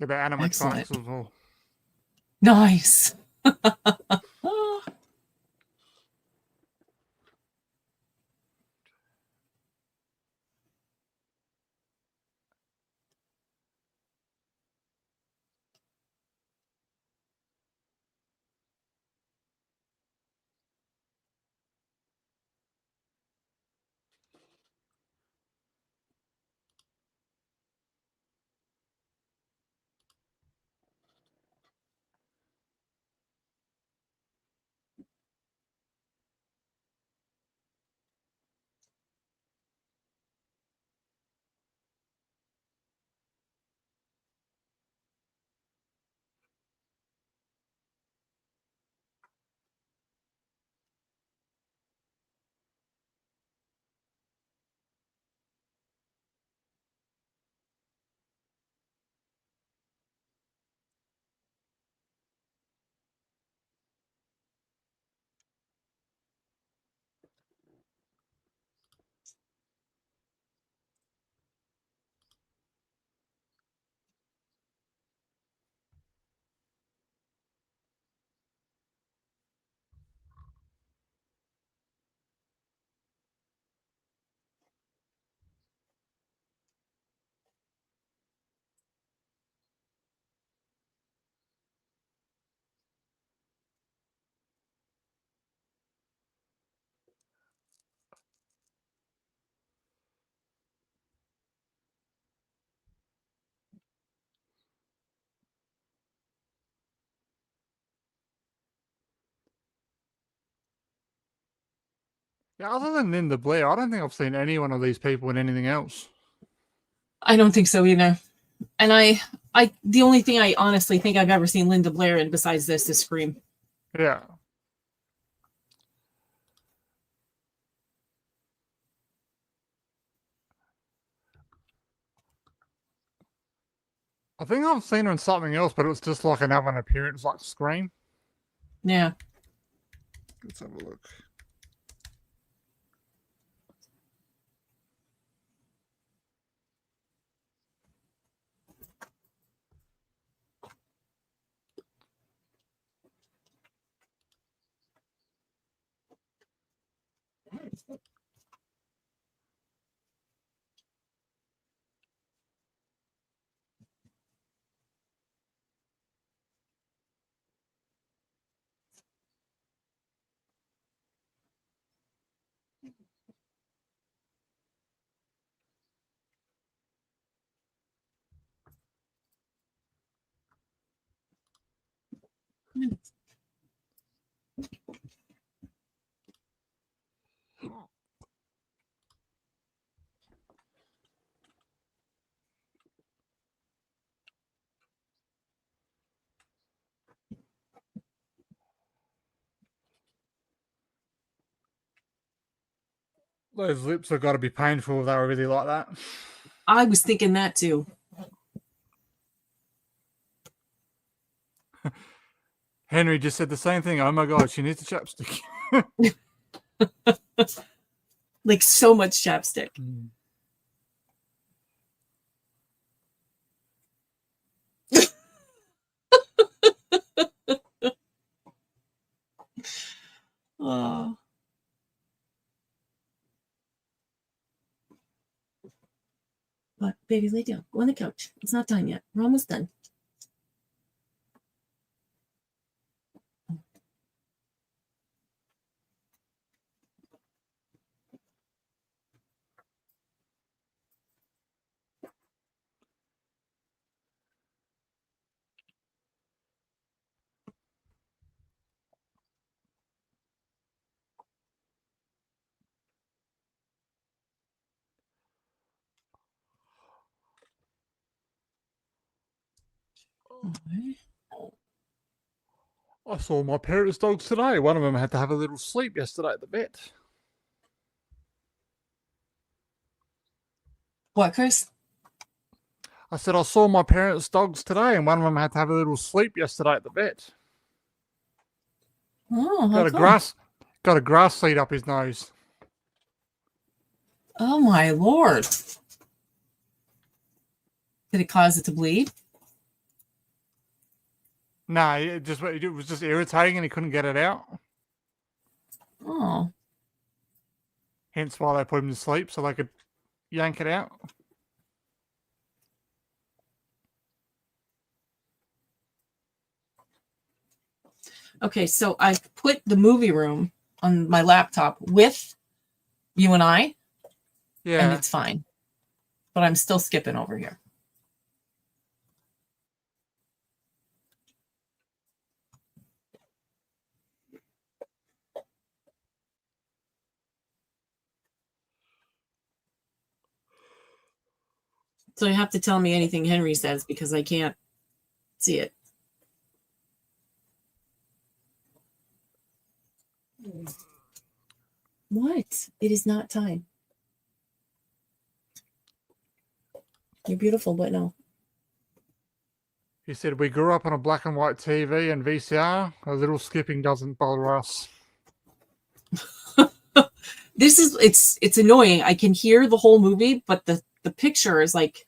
Yeah, the animatronics Excellent. as well. Nice. Yeah, other than Linda Blair, I don't think I've seen any one of these people in anything else. I don't think so either. And the only thing I honestly think I've ever seen Linda Blair in besides this is Scream. Yeah. I think I've seen her in something else, but it was just like another appearance like Scream. Yeah. Let's have a look. Those lips have got to be painful if they were really like that. I was thinking that too. Henry just said the same thing. Oh my god, she needs a chapstick. Like so much chapstick. Oh. But baby, lay down. Go on the couch. It's not done yet. We're almost done. I saw my parents' dogs today. One of them had to have a little sleep yesterday at the vet. What, Chris? I said I saw my parents' dogs today, and one of them had to have a little sleep yesterday at the vet. Oh, Got how a come? got a grass seed up his nose. Oh my lord! Did it cause it to bleed? No, it was just irritating, and he couldn't get it out. Oh, Hence why they put him to sleep so they could yank it out. okay. So I put the movie room on my laptop with you and I, and Yeah. it's fine. But I'm still skipping over here. So you have to tell me anything Henry says because I can't see it. What? It is not time. You're beautiful, but no. He said, we grew up on a black and white TV and VCR. A little skipping doesn't bother us. It's annoying. I can hear the whole movie, but the picture is like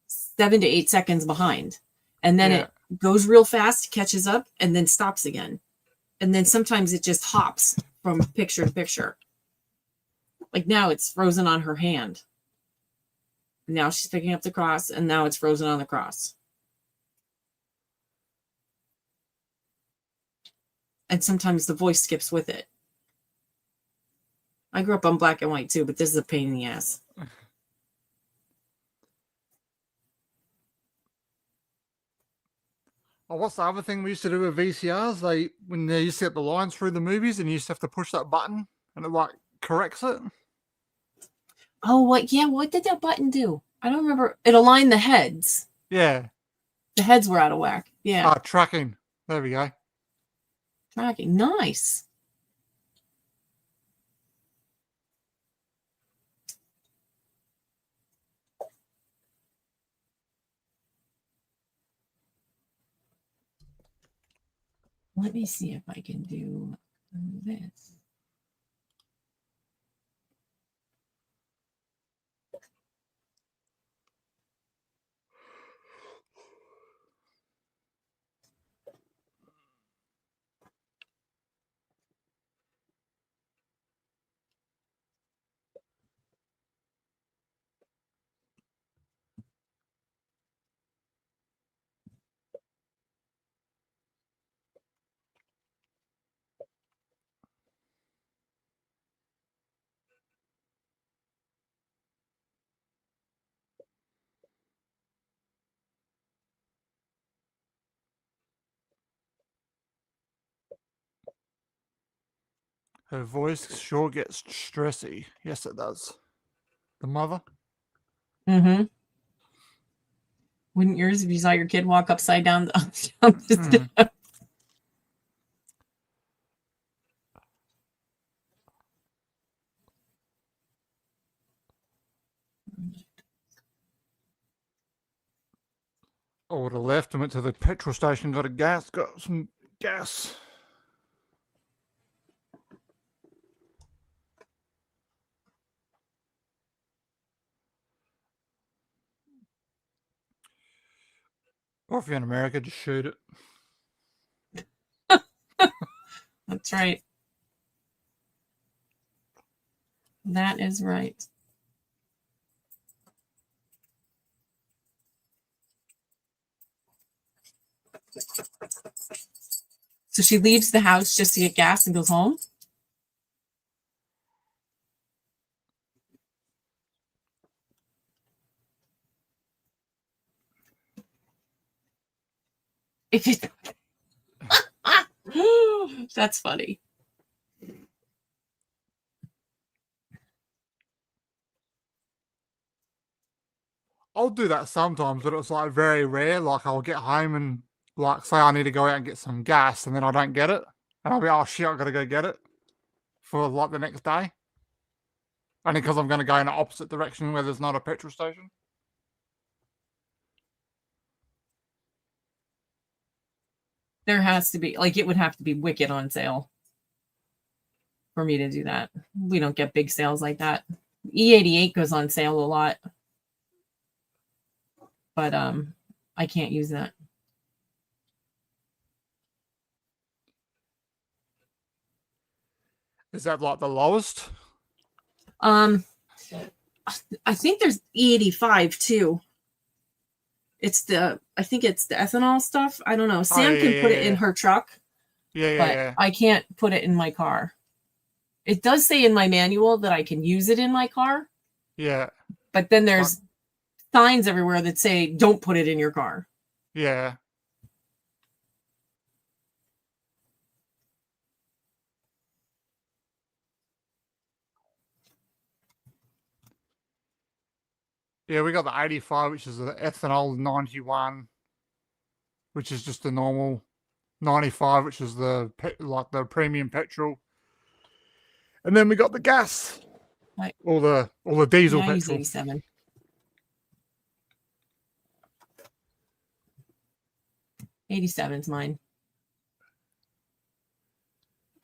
7 to 8 seconds behind. And then it goes real fast, catches up, and then stops again. And then sometimes it just hops from picture to picture. Like now it's frozen on her hand. Now she's picking up the cross, and now it's frozen on the cross. And sometimes the voice skips with it. I grew up on black and white too, but this is a pain in the ass. Oh, what's the other thing we used to do with VCRs? When they used to get the lines through the movies, and you used to have to push that button, and it like corrects it. Oh, what? Yeah, what did that button do? I don't remember. It aligned the heads. Yeah. The heads were out of whack. Yeah. Tracking. There we go. Tracking. Nice. Let me see if I can do this. Her voice sure gets stressy. Yes, it does. The mother? Mm-hmm. Wouldn't yours if you saw your kid walk upside down the step? I would have left and went to the petrol station, got some gas. Or if you're in America, just shoot it. That's right. That is right. So she leaves the house just to get gas and goes home? If it... That's funny. I'll do that sometimes, but it's like very rare. Like I'll get home and like, say I need to go out and get some gas and then I don't get it. And I'll be, oh shit, I've got to go get it for like the next day. Only because I'm going to go in the opposite direction where there's not a petrol station. There has to be, like, it would have to be wicked on sale for me to do that. We don't get big sales like that. E88 goes on sale a lot. But I can't use that. Is that like the lowest? I think there's E85 too. I think it's the ethanol stuff. I don't know. Sam can put it in her truck. Yeah. I can't put it in my car. It does say in my manual that I can use it in my car. Yeah. But then there's signs everywhere that say don't put it in your car. Yeah. Yeah, we got the 85, which is the ethanol 91, which is just the normal 95, which is the like the premium petrol. And then we got the gas. Right. All the diesel I use petrol. 87. 87's mine.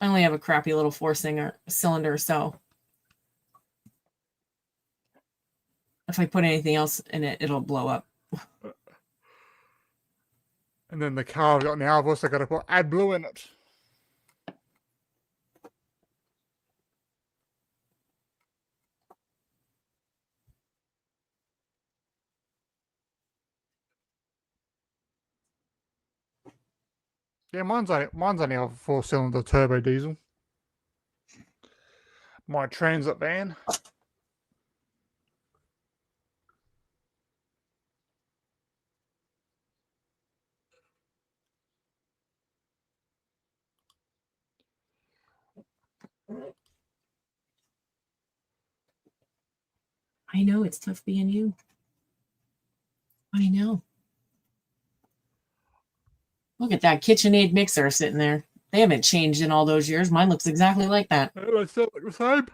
I only have a crappy little cylinder, so if I put anything else in it, it'll blow up. And then the car I've got now, I've also got to put AdBlue in it. Yeah, mine's only a 4-cylinder turbo diesel. My transit van. I know it's tough being you. I know. Look at that KitchenAid mixer sitting there. They haven't changed in all those years. Mine looks exactly like that. They still look the same.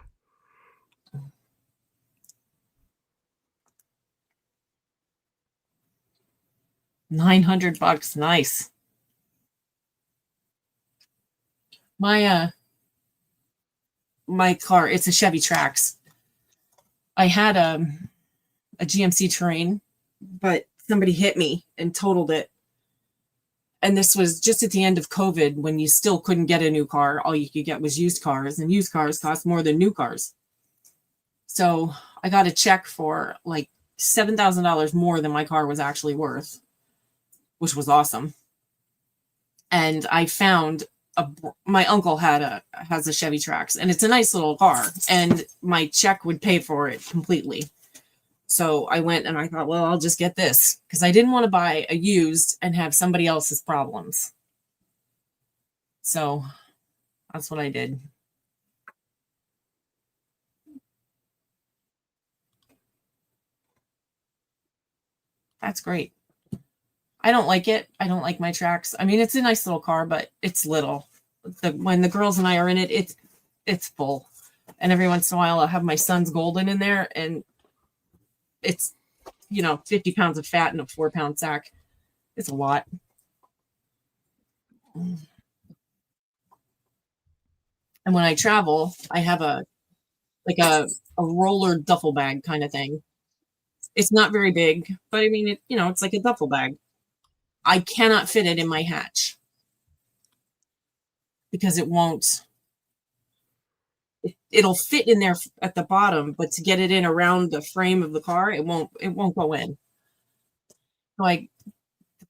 $900. Nice. My car, it's a Chevy Trax. I had a GMC Terrain, but somebody hit me and totaled it. And this was just at the end of COVID when you still couldn't get a new car. All you could get was used cars, and used cars cost more than new cars. So I got a check for like $7,000 more than my car was actually worth, which was awesome. And I found my uncle has a Chevy Trax, and it's a nice little car, and my check would pay for it completely. So I went and I thought, well, I'll just get this because I didn't want to buy a used and have somebody else's problems. So that's what I did. That's great. I don't like it. I don't like my Trax. I mean, it's a nice little car, but it's little. When the girls and I are in it, it's full. And every once in a while, I'll have my son's Golden in there, and it's, 50 pounds of fat in a 4-pound sack. It's a lot. And when I travel, I have a roller duffel bag kind of thing. It's not very big, but I mean, it's like a duffel bag. I cannot fit it in my hatch because it won't. It'll fit in there at the bottom, but to get it in around the frame of the car, it won't go in. So I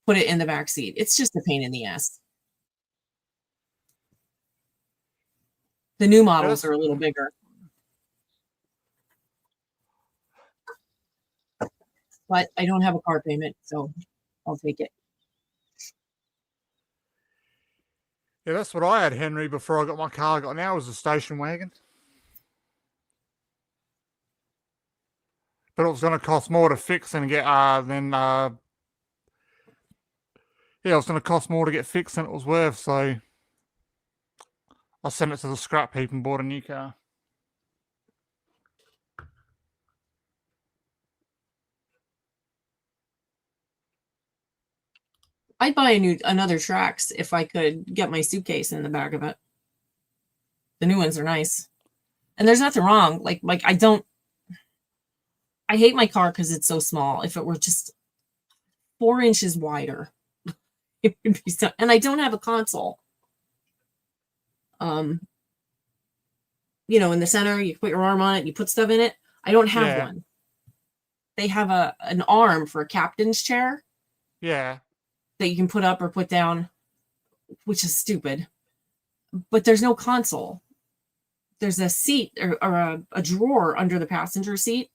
put it in the back seat. It's just a pain in the ass. The new models are a little bigger. But I don't have a car payment, so I'll take it. Yeah, that's what I had, Henry, before I got my car I got now was a station wagon. But it was going to cost more to fix and get Yeah, it was going to cost more to get fixed than it was worth, so I sent it to the scrap heap and bought a new car. I'd buy another Trax if I could get my suitcase in the back of it. The new ones are nice, and there's nothing wrong. Like I hate my car because it's so small. If it were just 4 inches wider, it would be so. And I don't have a console. In the center, you put your arm on it, you put stuff in it. I don't have one. They have an arm for a captain's chair. Yeah. That you can put up or put down, which is stupid. But there's no console. There's a seat or a drawer under the passenger seat.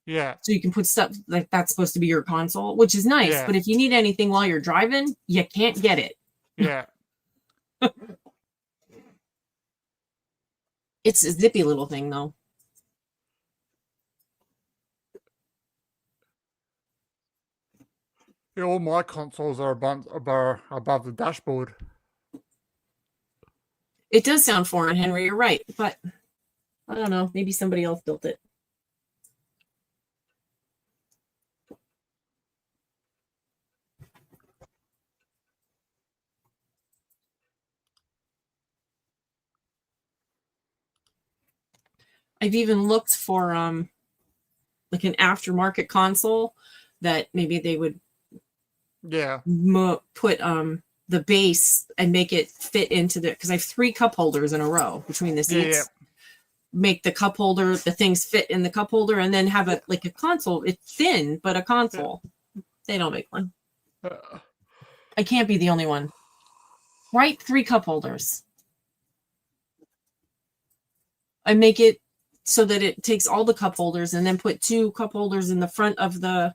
Yeah. So you can put stuff like that's supposed to be your console, which is nice. Yeah. But if you need anything while you're driving, you can't get it. Yeah. It's a zippy little thing, though. Yeah, all my consoles are above the dashboard. It does sound foreign, Henry. You're right. But I don't know. Maybe somebody else built it. I've even looked for like an aftermarket console that maybe they would put the base and make it fit into because I have 3 cup holders in a row between the seats. Yeah. Make the cup holder, the things fit in the cup holder, and then have a console. It's thin, but a console. Yeah. They don't make one. I can't be the only one. Right, 3 cup holders. I make it so that it takes all the cup holders and then put 2 cup holders in the front of the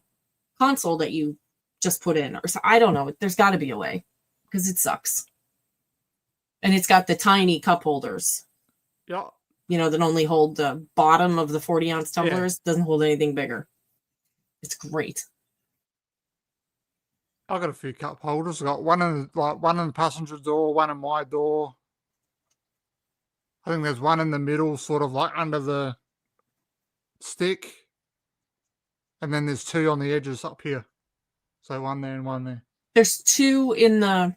console that you just put in. Or so, I don't know. There's got to be a way because it sucks. And it's got the tiny cup holders. Yeah. That only hold the bottom of the 40-ounce tumblers. Yeah. Doesn't hold anything bigger. It's great. I got a few cup holders. I got one in the passenger door, one in my door. I think there's one in the middle, sort of like under the stick. And then there's 2 on the edges up here. So one there and one there. There's 2 in the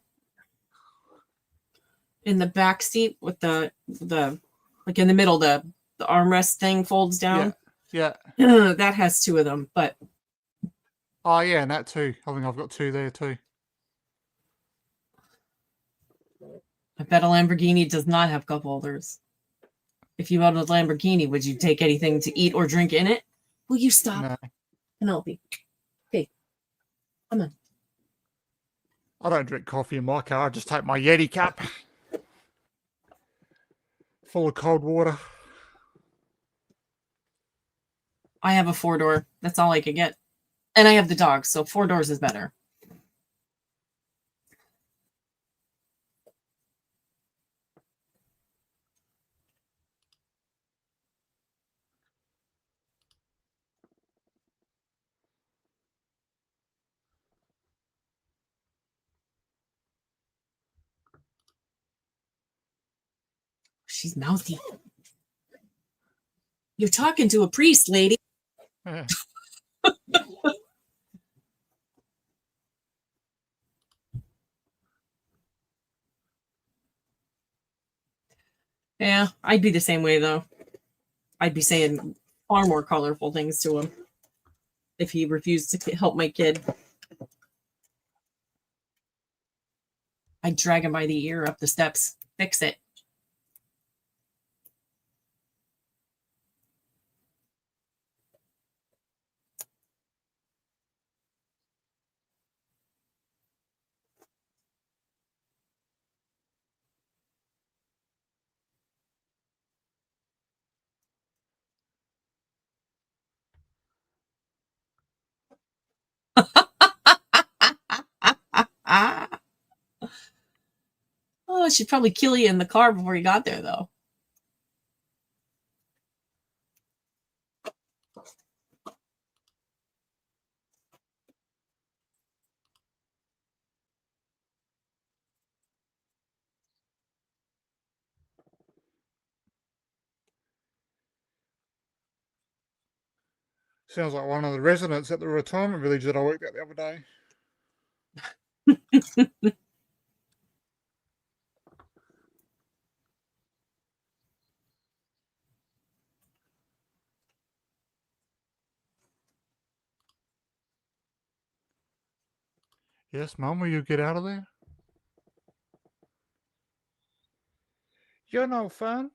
back seat with the like in the middle, the armrest thing folds down. Yeah. That has 2 of them, but. Oh yeah, and that too. I think I've got 2 there too. I bet a Lamborghini does not have cup holders. If you owned a Lamborghini, would you take anything to eat or drink in it? Will you stop? No. Penelope. Okay. Come on. I don't drink coffee in my car. I just take my Yeti cup full of cold water. I have a 4-door. That's all I could get. And I have the dog, so 4 doors is better. She's mouthy. You're talking to a priest, lady. Yeah. Yeah, I'd be the same way, though. I'd be saying far more colorful things to him if he refused to help my kid. I'd drag him by the ear up the steps. Fix it. Oh, she'd probably kill you in the car before you got there, though. Sounds like one of the residents at the retirement village that I worked at the other day. Yes, Mum, will you get out of there? You're no fun.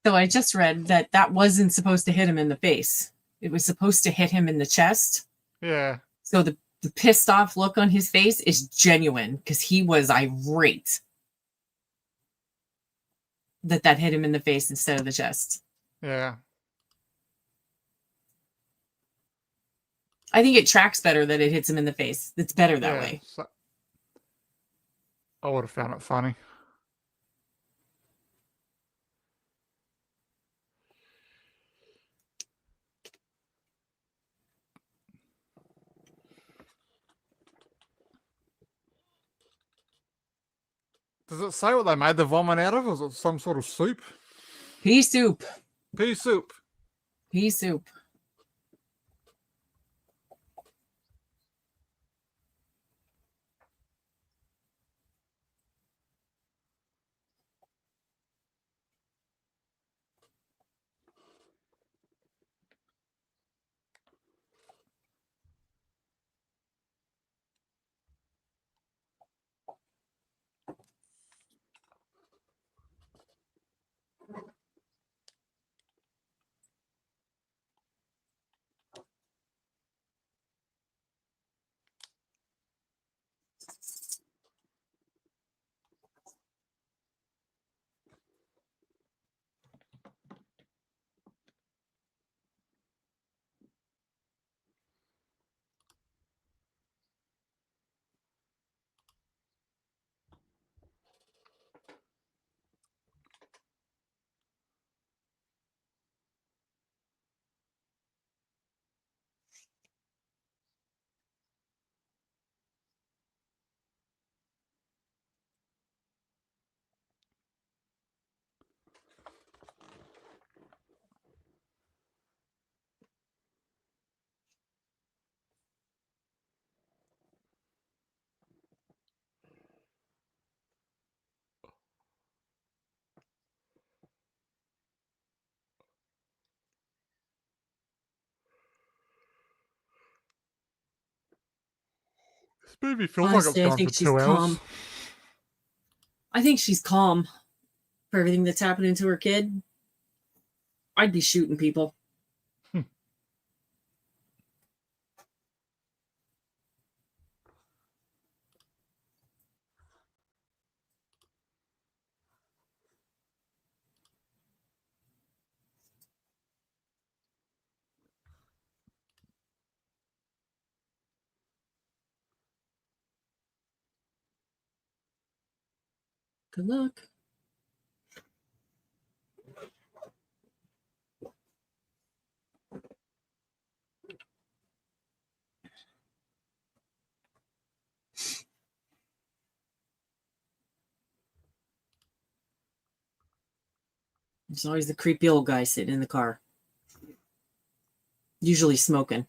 So I just read that that wasn't supposed to hit him in the face. It was supposed to hit him in the chest. Yeah. So the pissed off look on his face is genuine because he was irate that hit him in the face instead of the chest. Yeah. I think it tracks better that it hits him in the face. It's better that Yeah. way. So, I would have found it funny. Does it say what they made the vomit out of? Was it some sort of soup? Pea soup. Pea soup. Pea soup. This movie feels like it's Honestly, I gone for think she's 2 hours. calm. I think she's calm for everything that's happening to her kid. I'd be shooting people. Good luck. There's always the creepy old guy sitting in the car, usually smoking.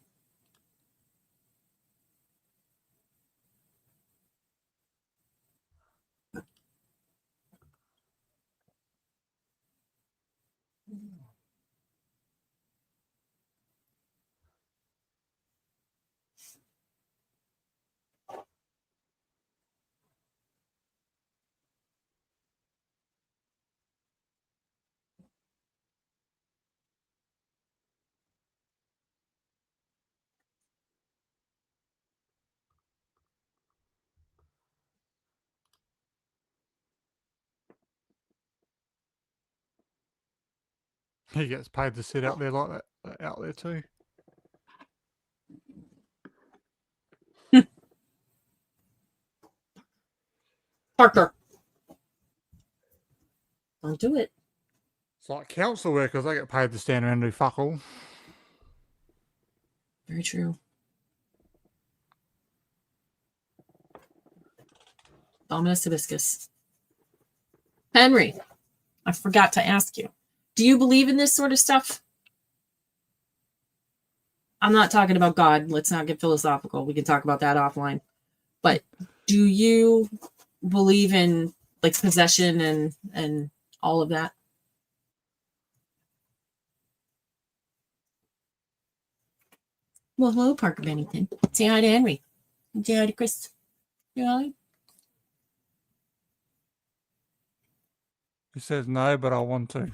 He gets paid to sit out there like that, out there too. Parker. Don't do it. It's like council workers, they get paid to stand around and do fuck all. Very true. Dominus hibiscus. Henry, I forgot to ask you. Do you believe in this sort of stuff? I'm not talking about God. Let's not get philosophical. We can talk about that offline. But do you believe in like possession and all of that? Well, hello, Parker Bennington. Say hi to Henry. Say hi to Chris. Say hi. He says no, but I want to.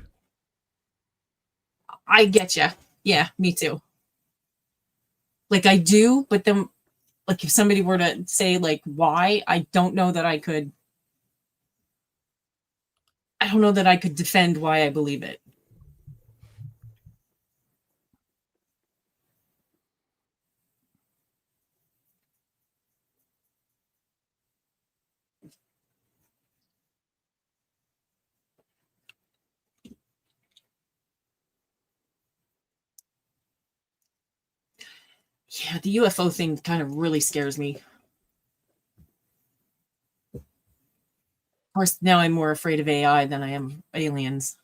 I get you. Yeah, me too. Like I do, but then, like if somebody were to say like why, I don't know that I could. I don't know that I could defend why I believe it. Yeah, the UFO thing kind of really scares me. Of course, now I'm more afraid of AI than I am aliens.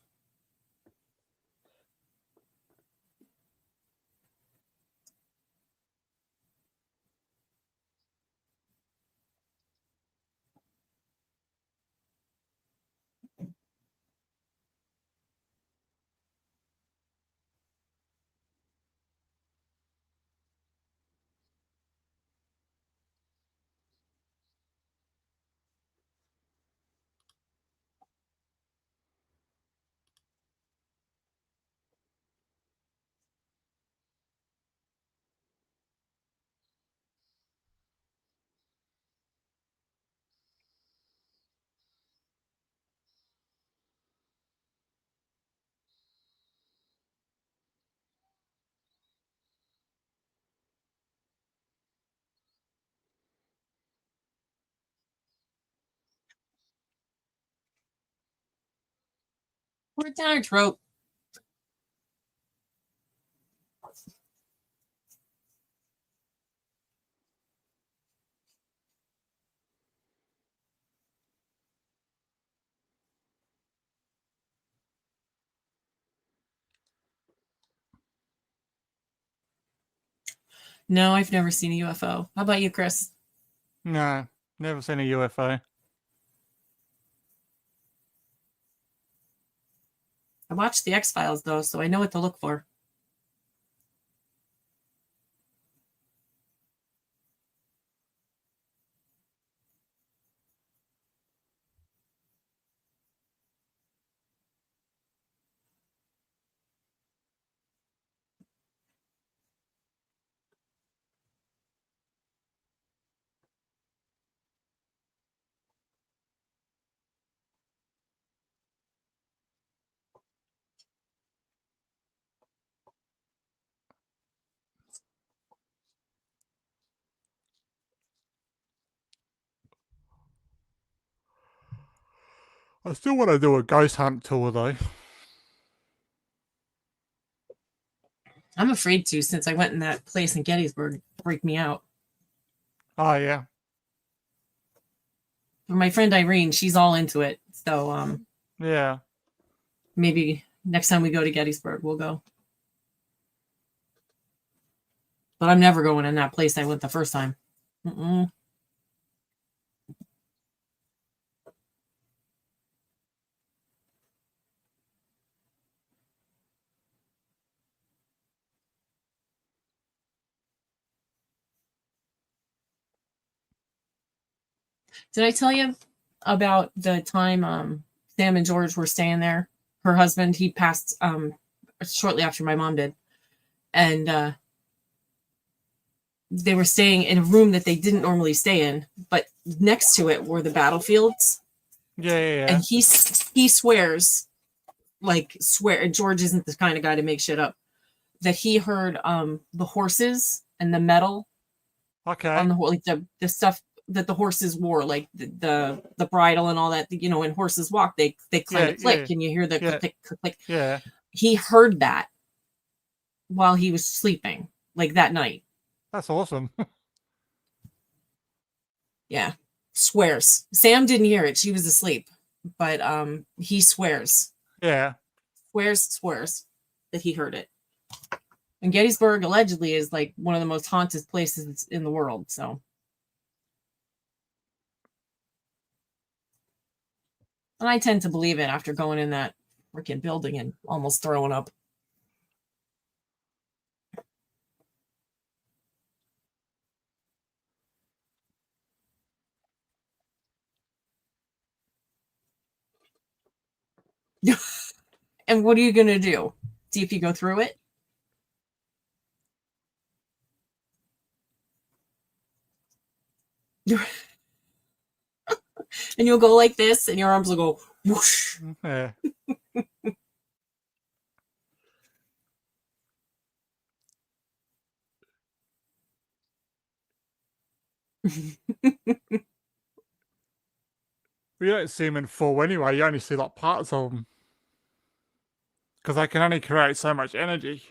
We're down our throat. No, I've never seen a UFO. How about you, Chris? No, never seen a UFO. I watched the X-Files though, so I know what to look for. I still want to do a ghost hunt tour though. I'm afraid to, since I went in that place in Gettysburg, freaked me out. Oh yeah. But my friend Irene, she's all into it. So Yeah. maybe next time we go to Gettysburg, we'll go. But I'm never going in that place I went the first time. Mm-mm. Did I tell you about the time Sam and George were staying there? Her husband, he passed shortly after my mom did. And they were staying in a room that they didn't normally stay in, but next to it were the battlefields. Yeah. And he swears like swear, and George isn't the kind of guy to make shit up, that he heard the horses and the metal Okay. on the like the stuff that the horses wore, like the bridle and all that. You know, when horses walk, they kind of click, and you hear the click, click, click. Yeah. He heard that while he was sleeping, like that night. That's awesome. Yeah, swears. Sam didn't hear it; she was asleep, but he swears, Yeah. swears that he heard it. And Gettysburg allegedly is like one of the most haunted places in the world. So, and I tend to believe it after going in that freaking building and almost throwing up. And what are you gonna do? See if you go through it? And you'll go like this, and your arms will go whoosh. Yeah. We don't see them in full anyway. You only see like parts of them because they can only create so much energy.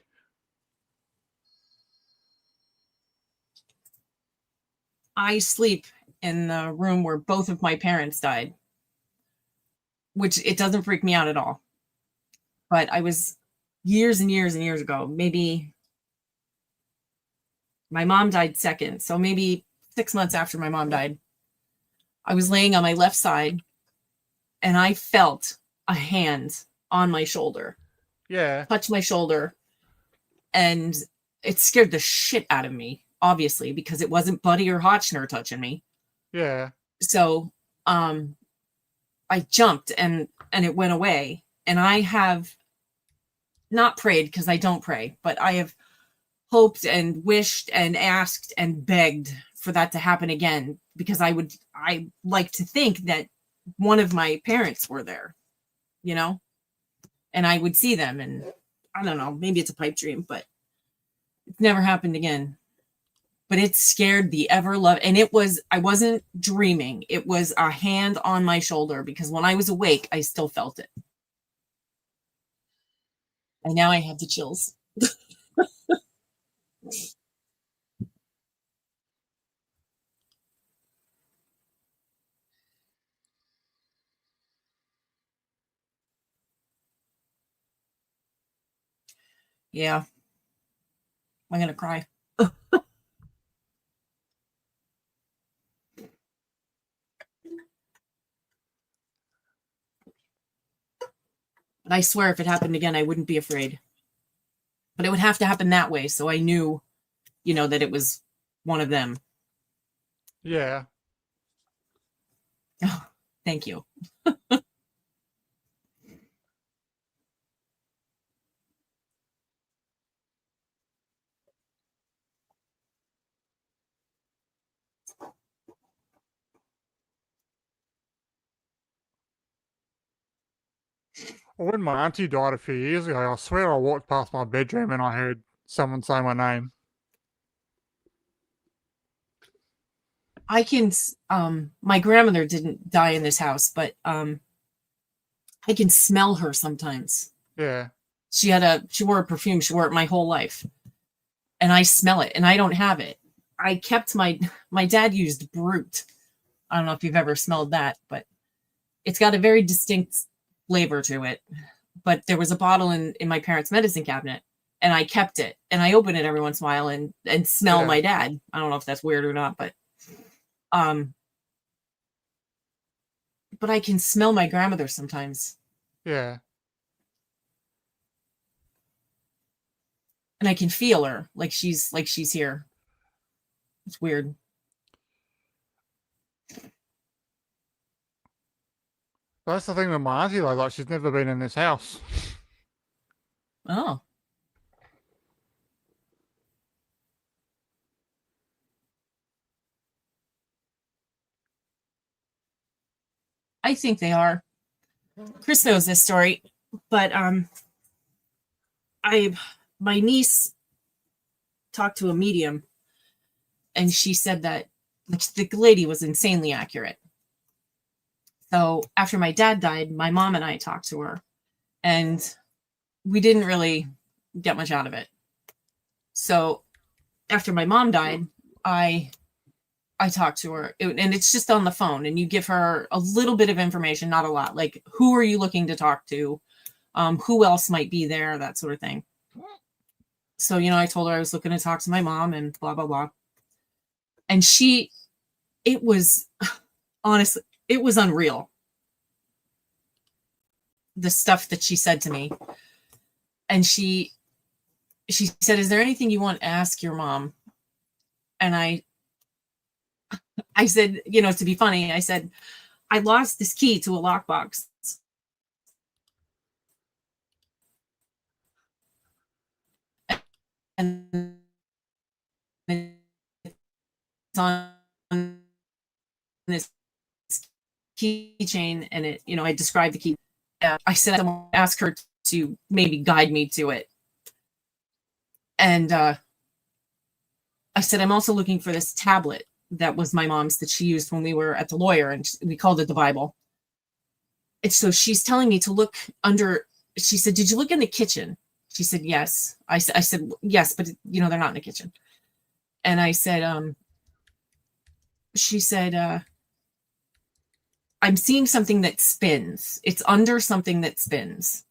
I sleep in the room where both of my parents died, which it doesn't freak me out at all. But I was years and years and years ago, maybe my mom died second. So maybe 6 months after my mom died, I was laying on my left side and I felt a hand on my shoulder, Yeah. touch my shoulder. And it scared the shit out of me, obviously, because it wasn't Buddy or Hotchner touching me. Yeah. So I jumped and it went away. And I have not prayed, because I don't pray, but I have hoped and wished and asked and begged for that to happen again, because I like to think that one of my parents were there, you know, and I would see them, and I don't know, maybe it's a pipe dream, but it's never happened again. But it scared the ever love, and I wasn't dreaming. It was a hand on my shoulder, because when I was awake, I still felt it. And now I have the chills. Yeah. I'm going to cry. But I swear if it happened again, I wouldn't be afraid. But it would have to happen that way, so I knew, you know, that it was one of them. Yeah. Oh, thank you. Well, when my auntie died a few years ago, I swear I walked past my bedroom and I heard someone say my name. I can, my grandmother didn't die in this house, but I can smell her sometimes. Yeah. She wore a perfume. She wore it my whole life. And I smell it, and I don't have it. I kept my dad used Brute. I don't know if you've ever smelled that, but it's got a very distinct flavor to it. But there was a bottle in my parents' medicine cabinet, and I kept it, and I open it every once in a while and smell my dad. I don't know if that's weird or not, but I can smell my grandmother sometimes. Yeah. And I can feel her like she's here. It's weird. That's the thing with my auntie, though. Like, she's never been in this house. Oh. I think they are. Chris knows this story. But my niece talked to a medium, and she said that the lady was insanely accurate. So after my dad died, my mom and I talked to her, and we didn't really get much out of it. So after my mom died, I talked to her, and it's just on the phone, and you give her a little bit of information, not a lot, like who are you looking to talk to, who else might be there, that sort of thing. So, I told her I was looking to talk to my mom and blah, blah, blah. And it was, honestly, it was unreal. The stuff that she said to me. And she said, is there anything you want to ask your mom? And I said, to be funny, I said, I lost this key to a lockbox. And it's on this keychain, and it, I described the key. I said I want to ask her to maybe guide me to it. And I said, I'm also looking for this tablet that was my mom's that she used when we were at the lawyer, and we called it the Bible. And so she's telling me to look under. She said, did you look in the kitchen? She said, yes. I said, yes, but they're not in the kitchen. And I said, she said, I'm seeing something that spins. It's under something that spins.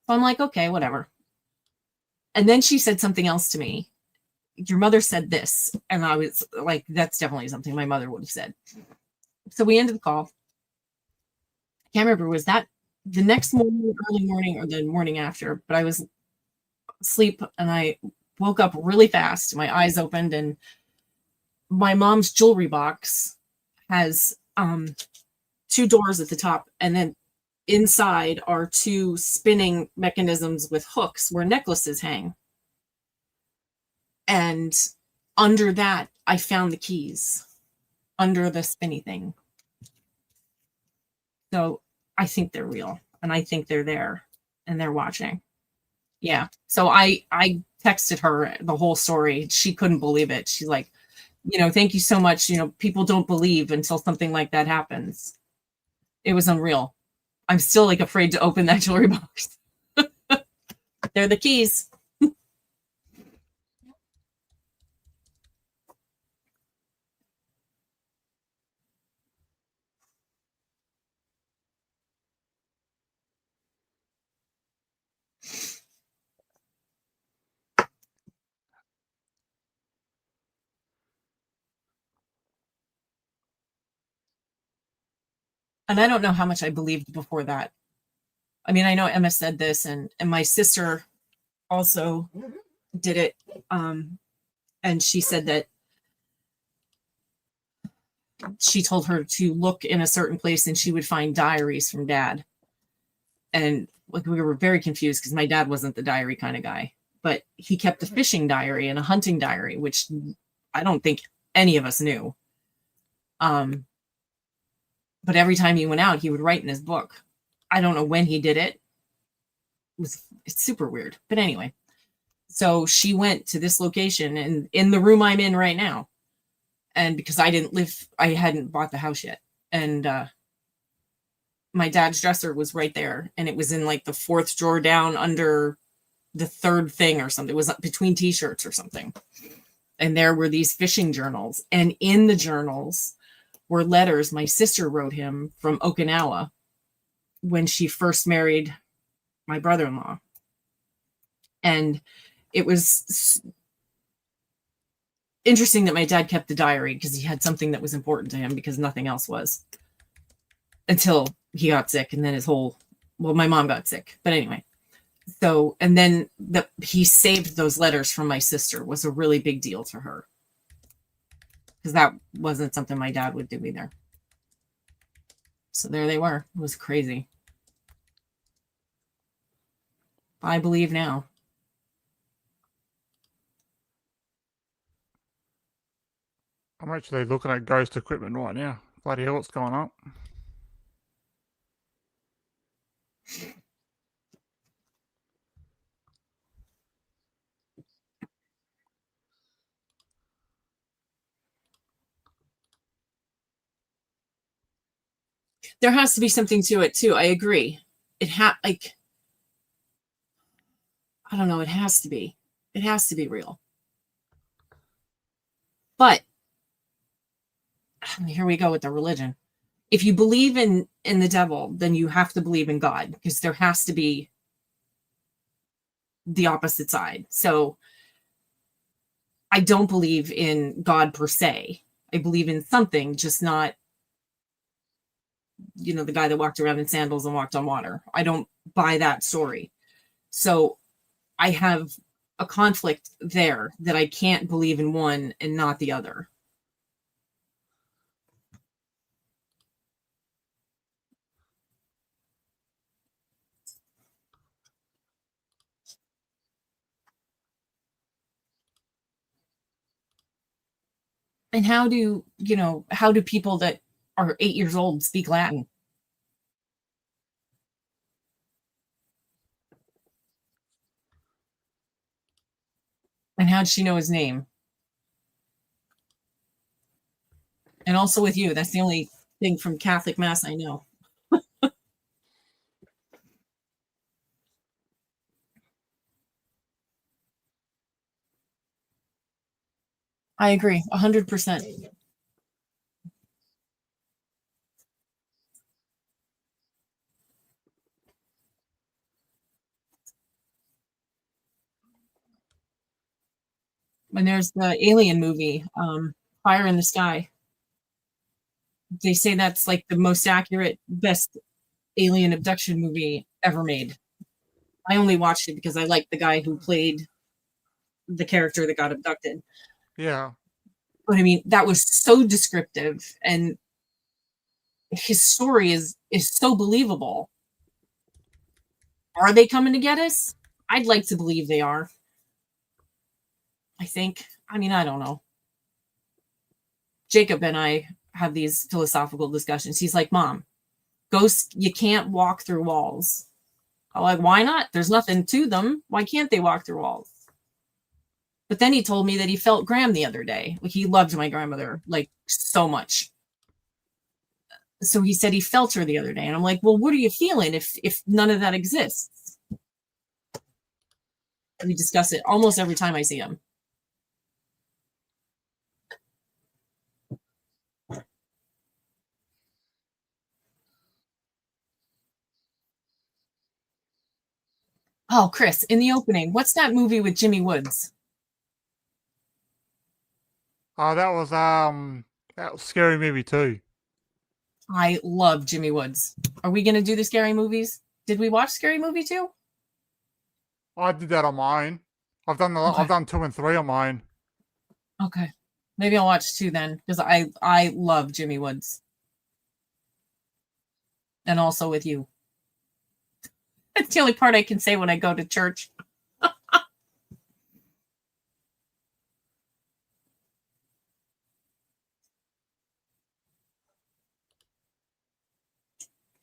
So I'm like, okay, whatever. And then she said something else to me. Your mother said this. And I was like, that's definitely something my mother would have said. So we ended the call. I can't remember, was that the next morning, early morning, or the morning after, but I was asleep and I woke up really fast. My eyes opened, and my mom's jewelry box has 2 doors at the top, and then inside are 2 spinning mechanisms with hooks where necklaces hang. And under that, I found the keys under the spinny thing. So I think they're real, and I think they're there, and they're watching. Yeah. So I texted her the whole story. She couldn't believe it. She's like, thank you so much. People don't believe until something like that happens. It was unreal. I'm still afraid to open that jewelry box. They're the keys. And I don't know how much I believed before that. I mean, I know Emma said this, and my sister also did it. And she said that she told her to look in a certain place and she would find diaries from Dad. And we were very confused because my dad wasn't the diary kind of guy, but he kept a fishing diary and a hunting diary, which I don't think any of us knew. But every time he went out, he would write in his book. I don't know when he did it. It's super weird. But anyway, so she went to this location, and in the room I'm in right now. And because I hadn't bought the house yet. And my dad's dresser was right there. And it was in the 4th drawer down under the 3rd thing or something. It was between t-shirts or something. And there were these fishing journals. And in the journals were letters my sister wrote him from Okinawa when she first married my brother-in-law. And it was interesting that my dad kept the diary because he had something that was important to him because nothing else was until he got sick. And then my mom got sick. But anyway, so, and then he saved those letters from my sister was a really big deal to her. Because that wasn't something my dad would do either. So there they were. It was crazy. I believe now. I'm actually looking at ghost equipment right now. Bloody hell, what's going on? there has to be something to it too. I agree. Like, I don't know, it has to be. It has to be real. But here we go with the religion. If you believe in the devil, then you have to believe in God, because there has to be the opposite side. So I don't believe in God per se. I believe in something, just not, the guy that walked around in sandals and walked on water. I don't buy that story. So I have a conflict there, that I can't believe in one and not the other. And how do people that are 8 years old speak Latin? And how'd she know his name? And also with you, that's the only thing from Catholic Mass I know. I agree 100%. When there's the Alien movie, Fire in the Sky, they say that's like the most accurate, best alien abduction movie ever made. I only watched it because I liked the guy who played the character that got abducted. Yeah. But I mean, that was so descriptive, and his story is so believable. Are they coming to get us? I'd like to believe they are. I think. I mean, I don't know. Jacob and I have these philosophical discussions. He's like, Mom, ghosts, you can't walk through walls. I'm like, why not? There's nothing to them. Why can't they walk through walls? But then he told me that he felt Graham the other day. Like, he loved my grandmother, like, so much. So he said he felt her the other day. And I'm like, well, what are you feeling if none of that exists? We discuss it almost every time I see him. Oh, Chris, in the opening, what's that movie with Jimmy Woods? Oh, that was Scary Movie too. I love Jimmy Woods. Are we going to do the scary movies? Did we watch Scary Movie 2? I did that on mine. Okay. I've done 2 and 3 on mine. Okay. Maybe I'll watch 2 then, because I love Jimmy Woods. And also with you. That's the only part I can say when I go to church.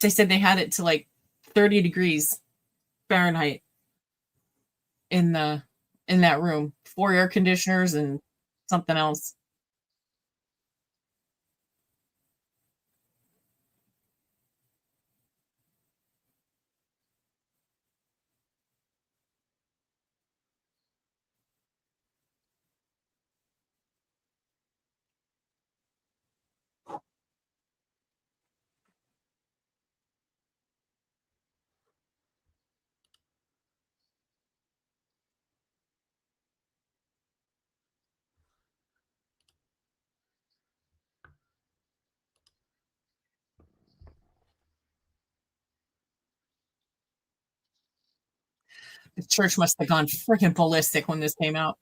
They said they had it to like 30 degrees Fahrenheit in that room. 4 air conditioners and something else. The church must have gone freaking ballistic when this came out.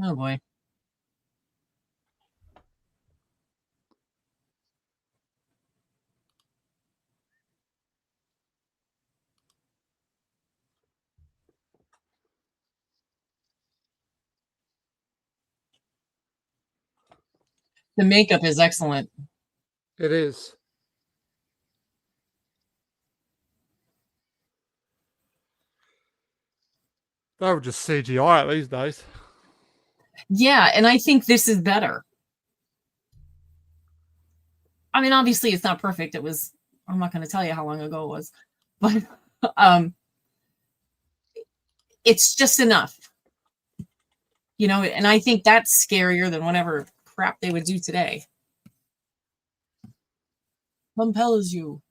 Oh boy. The makeup is excellent. It is. They were just CGI these days. Yeah, and I think this is better. I mean, obviously it's not perfect. It was, I'm not going to tell you how long ago it was, but it's just enough. You know, and I think that's scarier than whatever crap they would do today. Compels you.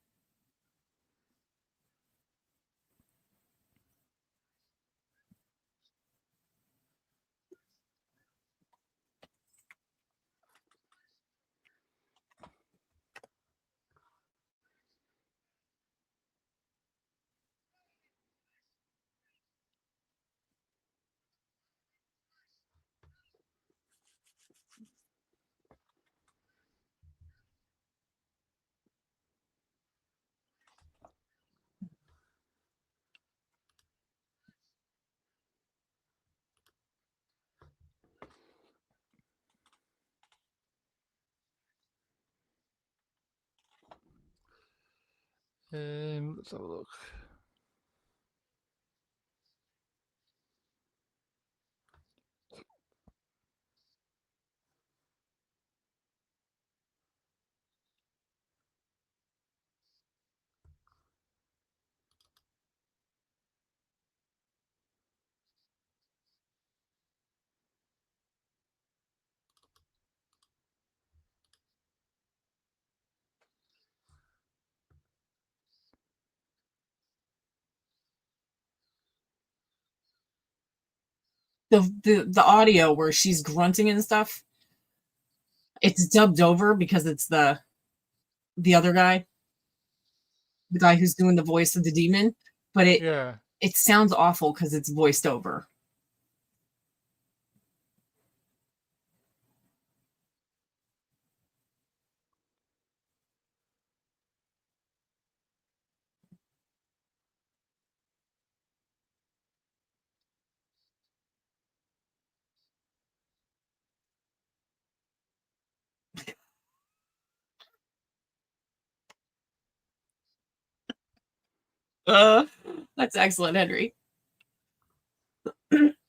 Let's have a look. The audio where she's grunting and stuff, it's dubbed over because it's the other guy, the guy who's doing the voice of the demon, but Yeah. it sounds awful because it's voiced over. That's excellent, Henry.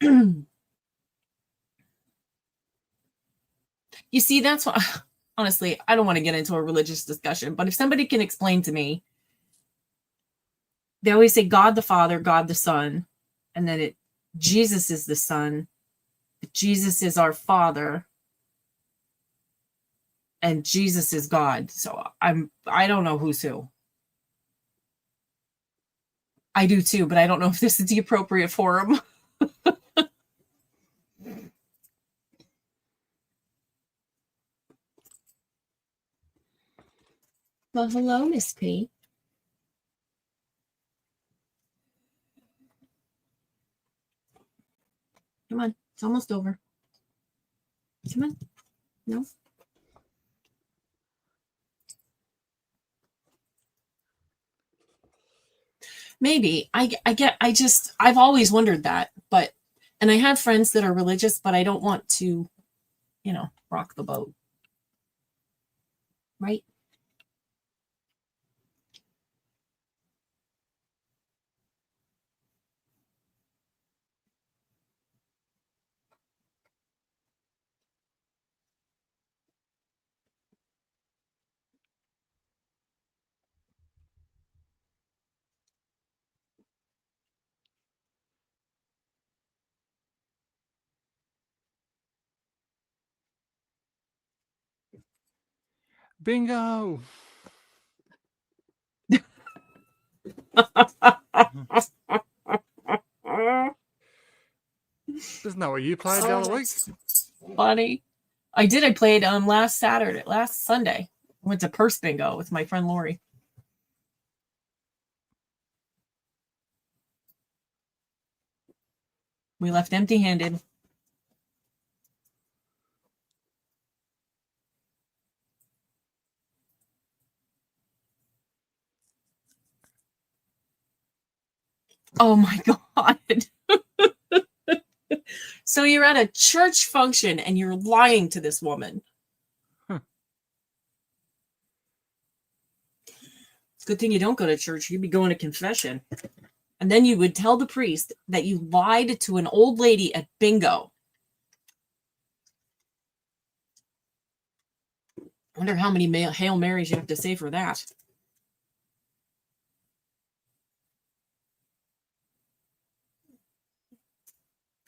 You see, that's what, honestly, I don't want to get into a religious discussion, but if somebody can explain to me, they always say God the Father, God the Son, and then Jesus is the Son, Jesus is our Father, and Jesus is God. So I don't know who's who. I do too, but I don't know if this is the appropriate forum. Well, hello, Miss P. Come on, it's almost over. Come on. No. Maybe. I've always wondered that, and I have friends that are religious, but I don't want to, rock the boat. Right? Bingo. Isn't that what you played the other week? Funny. I did. I played last Sunday. I went to Purse Bingo with my friend Lori. We left empty-handed. Oh my God. So you're at a church function and you're lying to this woman. good thing you don't go to church. You'd be going to confession. And then you would tell the priest that you lied to an old lady at bingo. I wonder how many Hail Marys you have to say for that.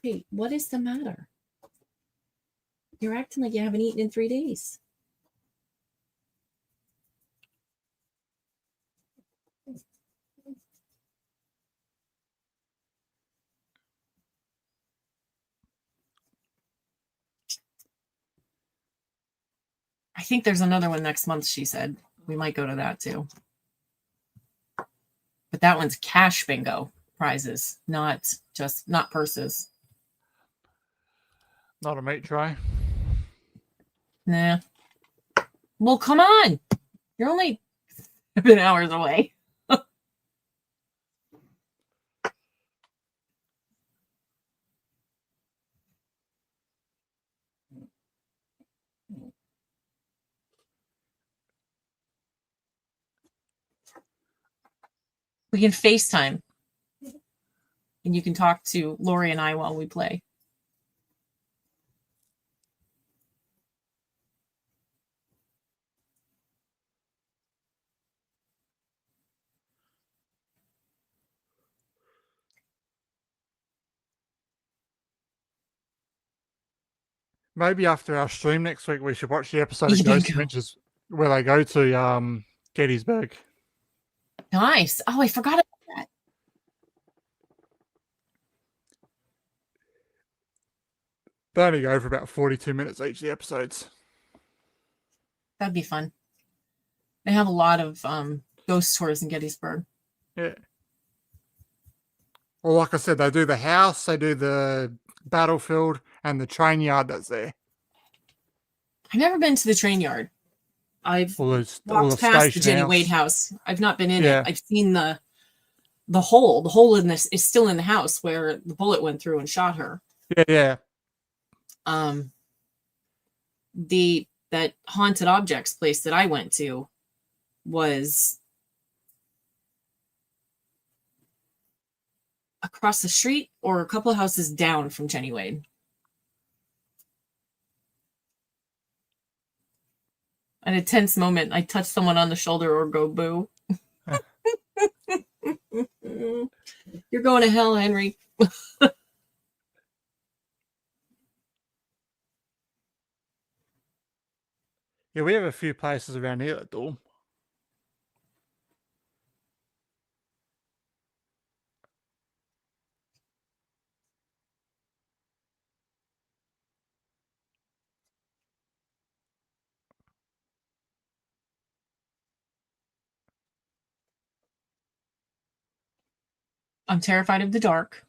Hey, what is the matter? You're acting like you haven't eaten in 3 days. I think there's another one next month, she said. We might go to that too. But that one's cash bingo prizes, not purses. Not a meat tray. Nah. Well, come on. You're only 7 hours away. We can FaceTime. And you can talk to Lori and I while we play. Maybe after our stream next week, we should watch the episode of Yeah, Ghost go. Adventures where they go to Gettysburg. Nice. Oh, I forgot about that. They only go for about 42 minutes each, the episodes. That'd be fun. They have a lot of ghost tours in Gettysburg. Yeah. Well, like I said, they do the house, they do the battlefield, and the train yard that's there. I've never been to the train yard. I've All the walked past the station Jenny house. Wade house. I've not been in Yeah. it. I've seen the hole. The hole in this is still in the house where the bullet went through and shot her. Yeah. That haunted objects place that I went to was across the street or a couple of houses down from Jenny Wade. At a tense moment, I touch someone on the shoulder or go boo. You're going to hell, Henry. Yeah, we have a few places around here that do 'em. I'm terrified of the dark.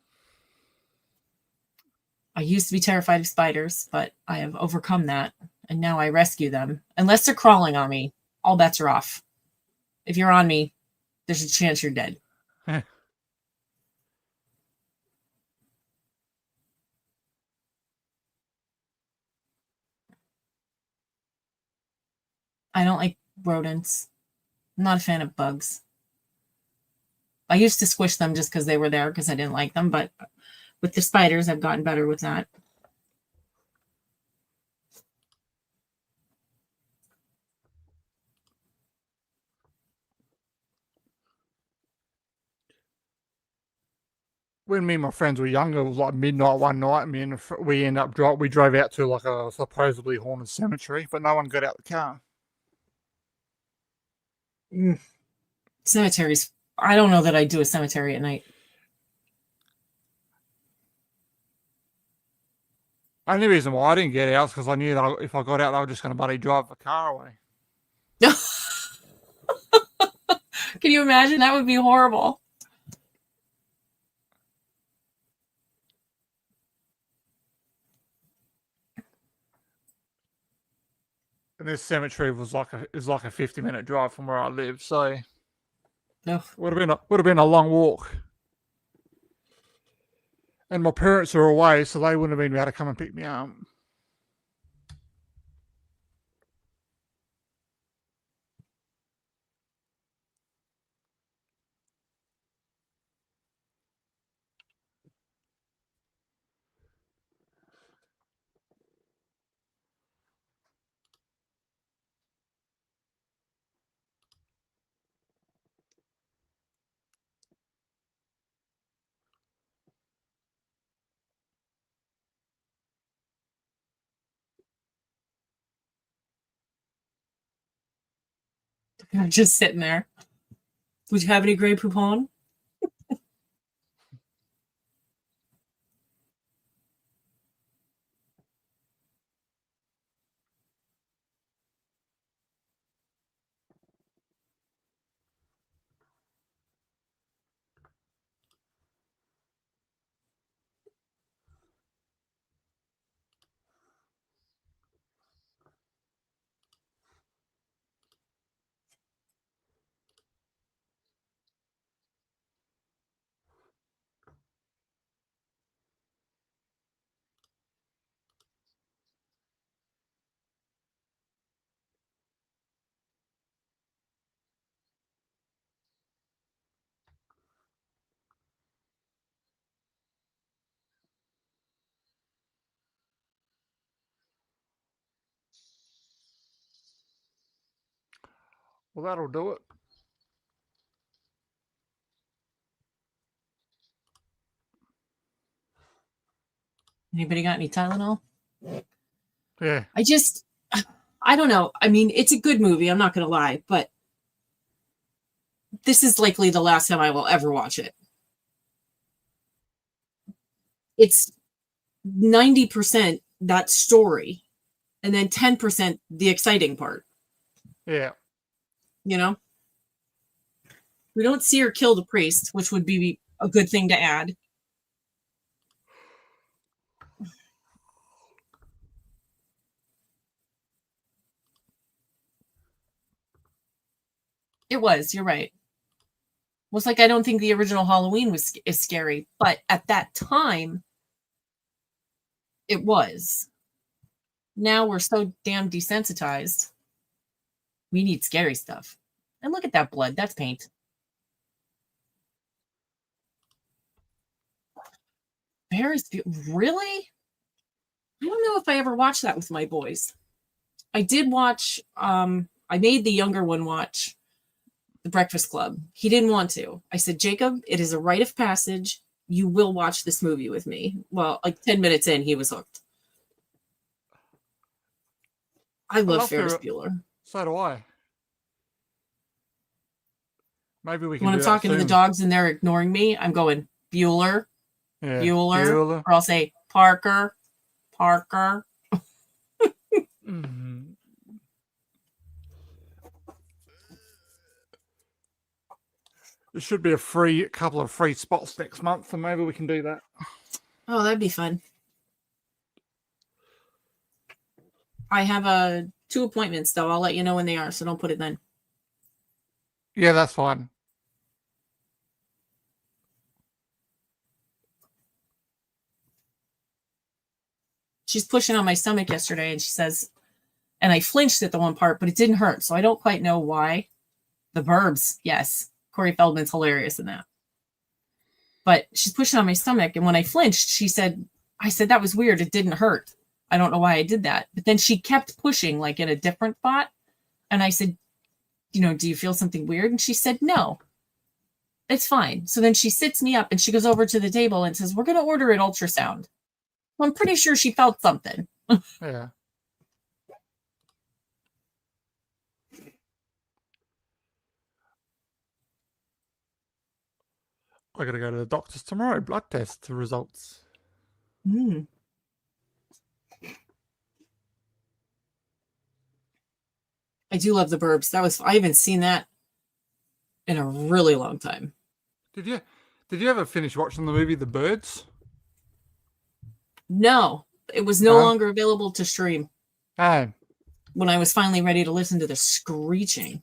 I used to be terrified of spiders, but I have overcome that, and now I rescue them. Unless they're crawling on me, all bets are off. If you're on me, there's a chance you're dead. I don't like rodents. I'm not a fan of bugs. I used to squish them just because they were there because I didn't like them, but with the spiders, I've gotten better with that. When me and my friends were younger, it was like midnight one night. We drove out to like a supposedly haunted cemetery, but no one got out the car. Cemeteries. I don't know that I'd do a cemetery at night. Only reason why I didn't get out is because I knew that if I got out, they were just going to bloody drive the car away. Can you imagine? That would be horrible. And this cemetery was like a 50-minute drive from where I live, so No. would have been a long walk. And my parents are away, so they wouldn't have been able to come and pick me up. They're just sitting there. Would you have any Grey Poupon? Well, that'll do it. Anybody got any Tylenol? Yeah. I don't know. I mean, it's a good movie. I'm not going to lie, but this is likely the last time I will ever watch it. It's 90% that story, and then 10% the exciting part. Yeah. You know? We don't see her kill the priest, which would be a good thing to add. It was, you're right. Was like, I don't think the original Halloween is scary, but at that time, it was. Now we're so damn desensitized. We need scary stuff. And look at that blood. That's paint. Really? I don't know if I ever watched that with my boys. I did watch, I made the younger one watch The Breakfast Club. He didn't want to. I said, Jacob, it is a rite of passage. You will watch this movie with me. Well, like 10 minutes in, he was hooked. I love Ferris Bueller. So do I. Maybe we can When do I'm talking to the soon. dogs and they're ignoring me, I'm going, Bueller, Yeah. Bueller, or I'll say, Parker, Parker. Mhm. There should be a couple of free spots next month, and maybe we can do that. Oh, that'd be fun. I have 2 appointments, though. I'll let you know when they are, so don't put it then. Yeah, that's fine. She's pushing on my stomach yesterday, and she says, and I flinched at the one part, but it didn't hurt, so I don't quite know why. The Burbs, yes. Corey Feldman's hilarious in that. But she's pushing on my stomach, and when I flinched, I said, that was weird. It didn't hurt. I don't know why I did that. But then she kept pushing, like in a different spot. And I said, do you feel something weird? And she said, no, it's fine. So then she sits me up and she goes over to the table and says, we're going to order an ultrasound. Well, I'm pretty sure she felt something. Yeah. I got to go to the doctor's tomorrow. Blood test results. Mm. I do love The Burbs. I haven't seen that in a really long time. Did you ever finish watching the movie The Birds? No, it was no longer available to stream. Oh. When I was finally ready to listen to the screeching.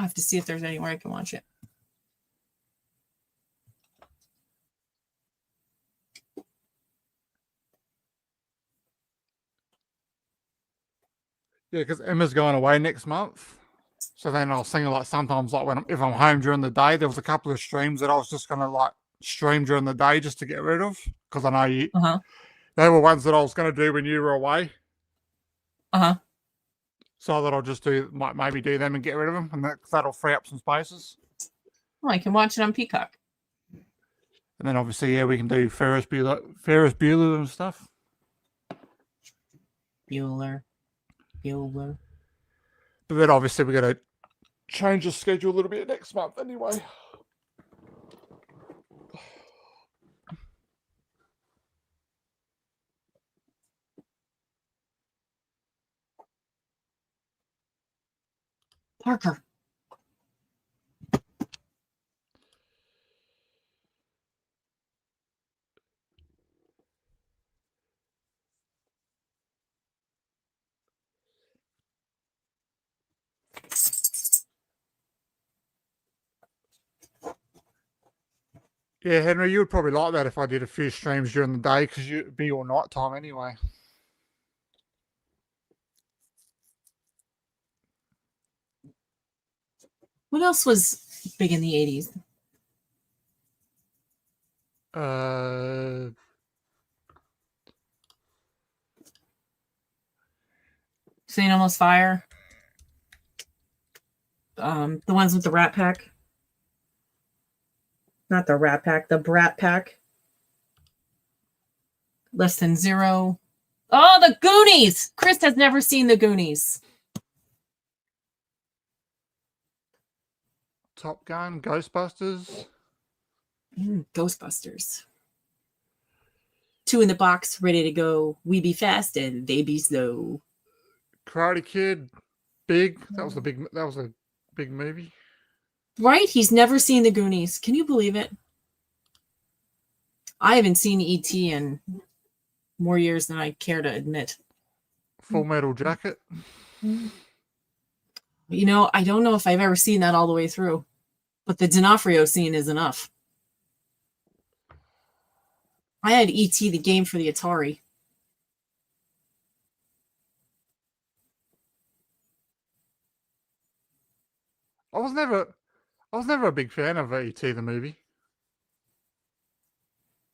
I have to see if there's anywhere I can watch it. Yeah, because Emma's going away next month. So then I was thinking, like, sometimes, like, if I'm home during the day, there was a couple of streams that I was just going to, like, stream during the day just to get rid of. Because I know they were ones that I was going to do when you were away. So I thought I'll just maybe do them and get rid of them. And that'll free up some spaces. Well, I can watch it on Peacock. And then obviously, yeah, we can do Ferris Bueller and stuff. Bueller. But then obviously we're going to change the schedule a little bit next month anyway. Parker. Yeah, Henry, you would probably like that if I did a few streams during the day because it'd be all night time anyway. What else was big in the 80s? St. Elmo's Fire. The ones with the Rat Pack. Not the Rat Pack, the Brat Pack. Less Than Zero. Oh, the Goonies! Chris has never seen the Goonies. Top Gun, Ghostbusters. Ghostbusters. Two in the box, ready to go. We be fast and they be slow. Karate Kid, Big. That was a big movie. Right? He's never seen the Goonies. Can you believe it? I haven't seen E.T. in more years than I care to admit. Full Metal Jacket. You know, I don't know if I've ever seen that all the way through, but the D'Onofrio scene is enough. I had E.T. the game for the Atari. I was never a big fan of E.T. the movie.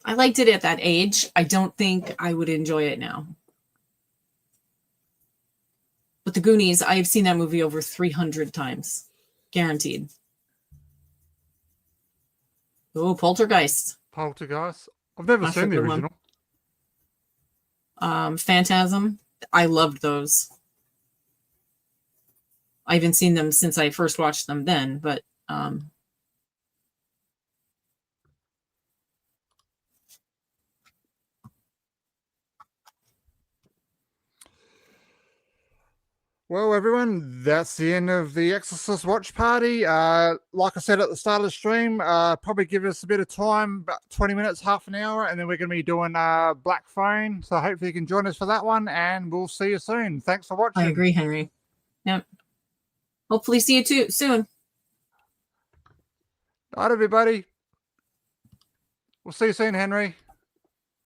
I liked it at that age. I don't think I would enjoy it now. But the Goonies, I have seen that movie over 300 times. Guaranteed. Oh, Poltergeist. Poltergeist. I've never That's a seen the good one. original. Phantasm. I loved those. I haven't seen them since I first watched them then, but Well, everyone, that's the end of the Exorcist watch party. Like I said at the start of the stream, probably give us a bit of time, about 20 minutes, half an hour, and then we're going to be doing Black Phone. So hopefully you can join us for that one, and we'll see you soon. Thanks for watching. I agree, Henry. Yep. Hopefully see you too soon. All right, everybody. We'll see you soon, Henry.